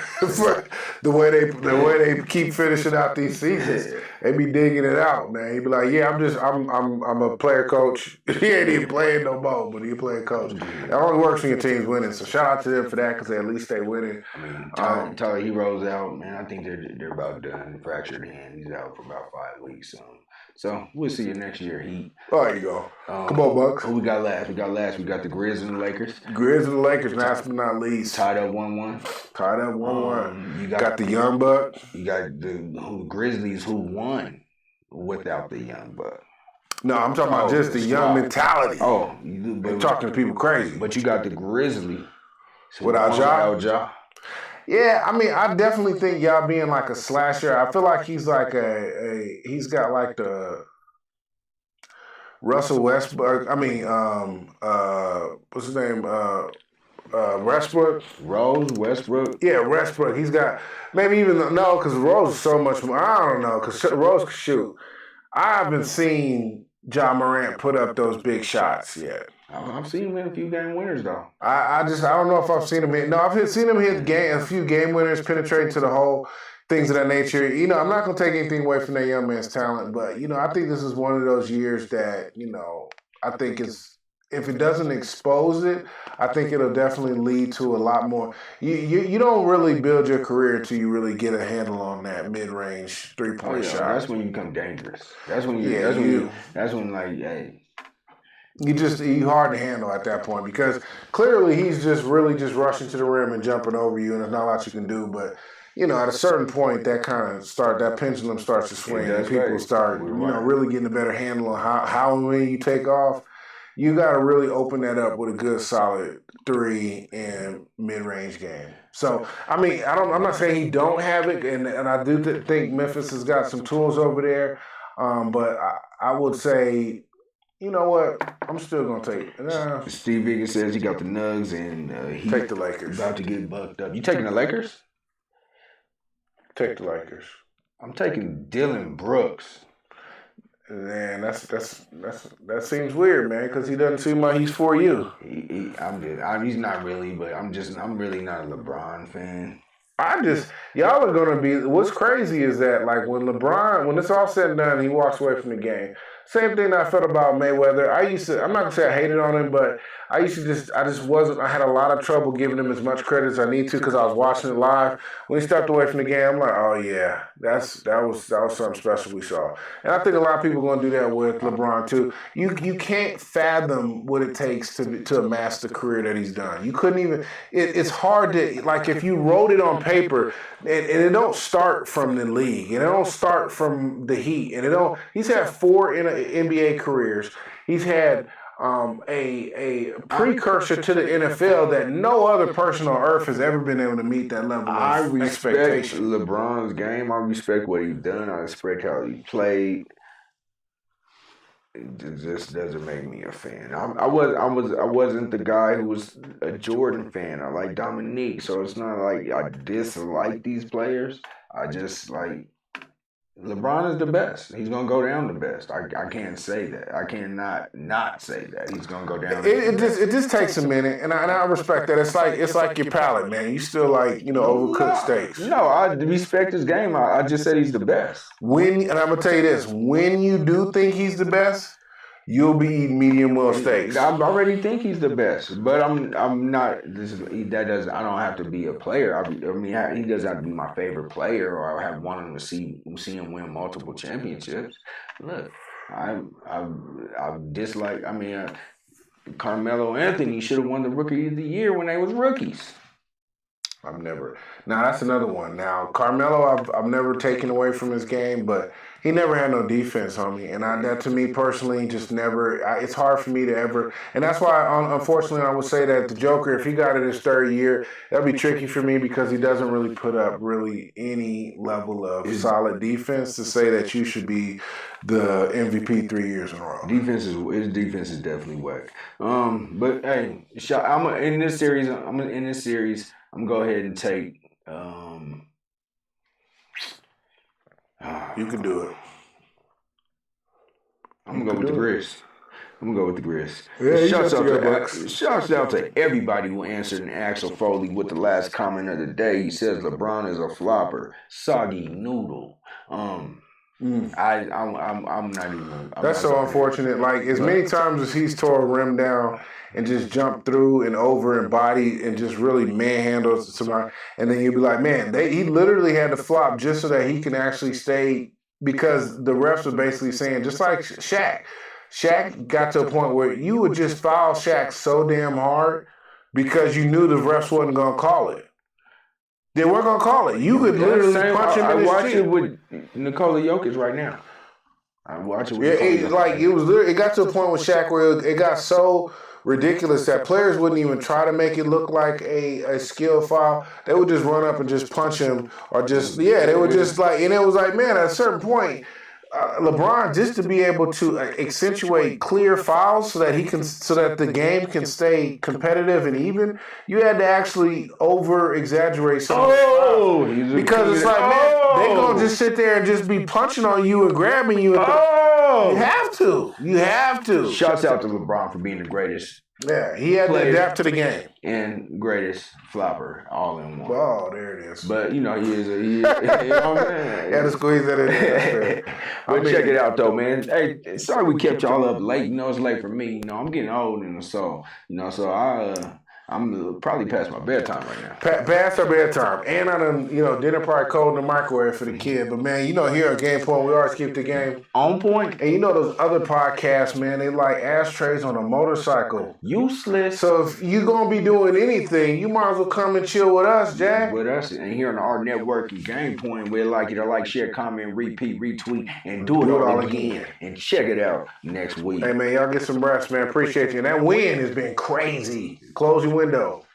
the way they keep finishing out these seasons. They be digging it out, man. He'd be like, "Yeah, I'm a player coach. He ain't even playing no more, but he a player coach." It only works when your team's winning. So shout out to them for that because at least they winning. I mean, Tyler Hero's out, man. I think they're about done. Fractured hand. He's out for about 5 weeks. So we'll see you next year, Heat. Oh, there you go. Come on, Bucks. Who we got last? We got the Grizz and the Lakers. Grizz and the Lakers, last but not least. Tied up 1-1. Tied up 1-1. You got the Young Buck. You got the Grizzlies who won without the Young Buck. No, I'm talking about just the young mentality. Oh, they're talking to people crazy. But you got the Grizzlies without Ja. Yeah, I mean, I definitely think y'all being like a slasher. I feel like he's like he's got like the Russell Westbrook. I mean, what's his name? Westbrook. Westbrook. Yeah, Westbrook. He's got maybe even because Rose is so much more. I don't know because Rose can shoot. I haven't seen Ja Morant put up those big shots yet. I've seen him in a few game winners though. I don't know if I've seen him hit. No, I've seen him hit a few game winners, penetrating to the hole, things of that nature. You know, I'm not gonna take anything away from that young man's talent, but you know, I think this is one of those years that I think if it doesn't expose it, I think it'll definitely lead to a lot more. You don't really build your career until you really get a handle on that mid-range three-point shot. That's when you become dangerous. That's when you hard to handle at that point because clearly he's just rushing to the rim and jumping over you, and there's not a lot you can do. But at a certain point, that pendulum starts to swing, and people start really getting a better handle on how and when you take off. You got to really open that up with a good solid 3 and mid-range game. So I mean, I'm not saying he don't have it, and I do think Memphis has got some tools over there, but I would say. You know what? I'm still going to take it. Steve Vigan says he got the Nugs and he take the Lakers. About to get bucked up. You taking the Lakers? Take the Lakers. I'm taking Dylan Brooks. Man, that seems weird, man, because he doesn't seem like he's for you. He's not really, but I'm really not a LeBron fan. Y'all are going to be, what's crazy is that, like, when it's all said and done, he walks away from the game. Same thing I felt about Mayweather. I'm not going to say I hated on him, but I had a lot of trouble giving him as much credit as I need to because I was watching it live. When he stepped away from the game, I'm like, oh yeah, that was something special we saw. And I think a lot of people are going to do that with LeBron too. You can't fathom what it takes to amass the career that he's done. You couldn't even, it's hard to, like if you wrote it on paper, and it don't start from the league, and it don't start from the Heat, and he's had 4 NBA careers. He's had a precursor to the NFL that no other person on earth has ever been able to meet that level of expectation. LeBron's game. I respect what he's done. I respect how he played. It just doesn't make me a fan. I wasn't the guy who was a Jordan fan. I like Dominique, so it's not like I dislike these players. I just like LeBron is the best. He's gonna go down the best. I can't say that. I cannot not say that. He's gonna go down. It just takes a minute, and I respect that. It's like your palate, man. You still like overcooked steaks. No, I respect his game. I just said he's the best. And I'm gonna tell you this: when you do think he's the best, you'll be eating medium well steaks. I already think he's the best, but I'm not. That doesn't. I don't have to be a player. I mean, he doesn't have to be my favorite player, or I have wanted to see him win multiple championships. Look, I dislike. I mean, Carmelo Anthony should have won the Rookie of the Year when they was rookies. I've never. Now that's another one. Now Carmelo, I've never taken away from his game, but he never had no defense, homie. And that to me personally, just never. It's hard for me to ever. And that's why, unfortunately, I would say that the Joker, if he got it his third year, that'd be tricky for me because he doesn't really put up really any level of solid defense to say that you should be the MVP 3 years in a row. His defense is definitely whack. But hey, I'm in this series. I'm gonna go ahead and take. You can do it. I'm gonna go with the Grizz. Yeah, Shouts out to everybody who answered and Axel Foley with the last comment of the day. He says LeBron is a flopper, soggy noodle. I'm not even. That's so unfortunate. Like as many times as he's tore a rim down and just jumped through and over and body and just really manhandled somebody, and then you'd be like, man, he literally had to flop just so that he can actually stay because the refs were basically saying, just like Shaq. Shaq got to a point where you would just foul Shaq so damn hard because you knew the refs wasn't gonna call it. They weren't gonna call it. You could literally punch him in his I watch cheek. it with Nikola Jokic right now. I watch it with it got to a point with Shaq where it got so ridiculous that players wouldn't even try to make it look like a skill foul. They would just run up and just punch him, or they would just like, and it was like, man, at a certain point, LeBron, just to be able to accentuate clear fouls so that the game can stay competitive and even, you had to actually over exaggerate some of the fouls. Because it's like, man, they gonna just sit there and just be punching on you and grabbing you. You have to. Shouts out to LeBron for being the greatest. Yeah, he had to adapt to the game. And greatest flopper all in one. Oh, there it is. But, he is you know what I'm saying? Had to squeeze that in there. But check it out, though, man. Hey, sorry we kept y'all up late. It's late for me. I'm getting old in the soul. So I'm probably past my bedtime right now. Past our bedtime. And I done, dinner probably cold in the microwave for the kid. But, man, here at Game Point, we always keep the game on point. And those other podcasts, man, they like ashtrays on a motorcycle. Useless. So if you going to be doing anything, you might as well come and chill with us, Jack. With us. And here on the AHRR Network and Game Point, we'd like you to like, share, comment, repeat, retweet, and do it all again. And check it out next week. Hey, man, y'all get some rest, man. Appreciate you. And that wind has been crazy. Close your window.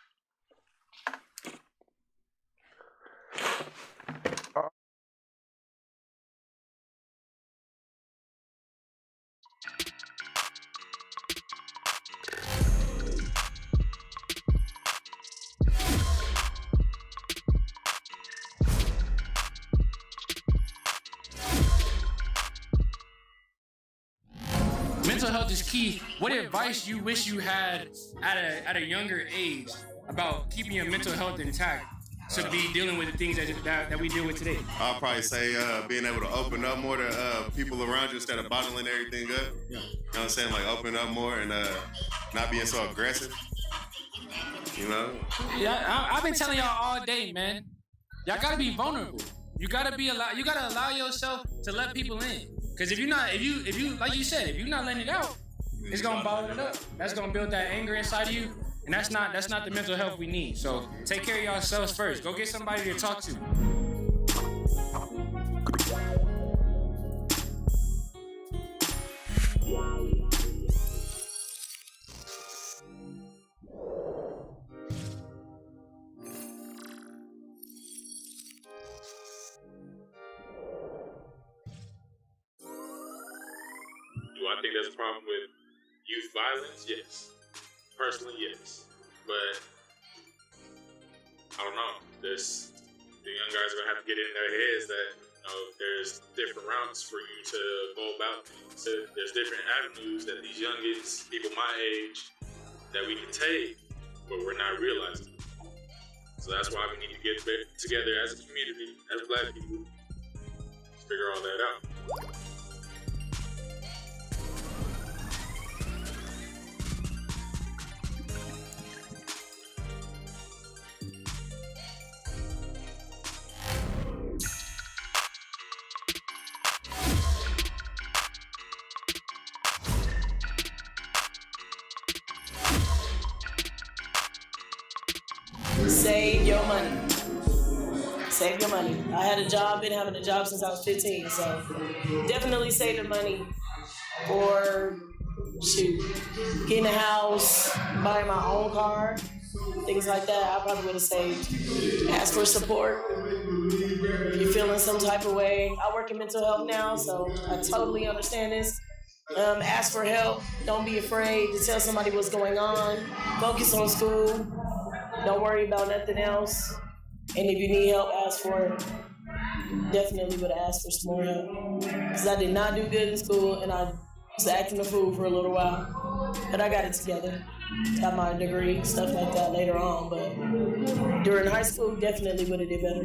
Mental health is key. What advice you wish you had at a younger age about keeping your mental health intact to be dealing with the things that we deal with today? I'll probably say being able to open up more to people around you instead of bottling everything up. You know what I'm saying? Like open up more and not being so aggressive. Yeah, I've been telling y'all all day, man. Y'all gotta be vulnerable. You gotta allow yourself to let people in. Because if you like you said, if you're not letting it out, it's gonna bottle it up. That's gonna build that anger inside of you, and that's not the mental health we need. So take care of yourselves first. Go get somebody to talk to. Do I think there's a problem with youth violence? Yes. Personally, yes. But I don't know. The young guys are gonna have to get it in their heads that there's different routes for you to go about things. There's different avenues that these youngins, people my age, that we can take, but we're not realizing. So that's why we need to get together as a community, as Black people, to figure all that out. Save your money. Save your money. I had a job, been having a job since I was 15, so definitely save the money for, getting a house, buying my own car, things like that. I probably would have saved. Ask for support. If you're feeling some type of way. I work in mental health now, so I totally understand this. Ask for help. Don't be afraid to tell somebody what's going on. Focus on school. Don't worry about nothing else. And if you need help, ask for it. Definitely would have asked for some more help. Because I did not do good in school, and I was acting a fool for a little while. But I got it together. Got my degree, stuff like that later on. But during high school, definitely would have did better.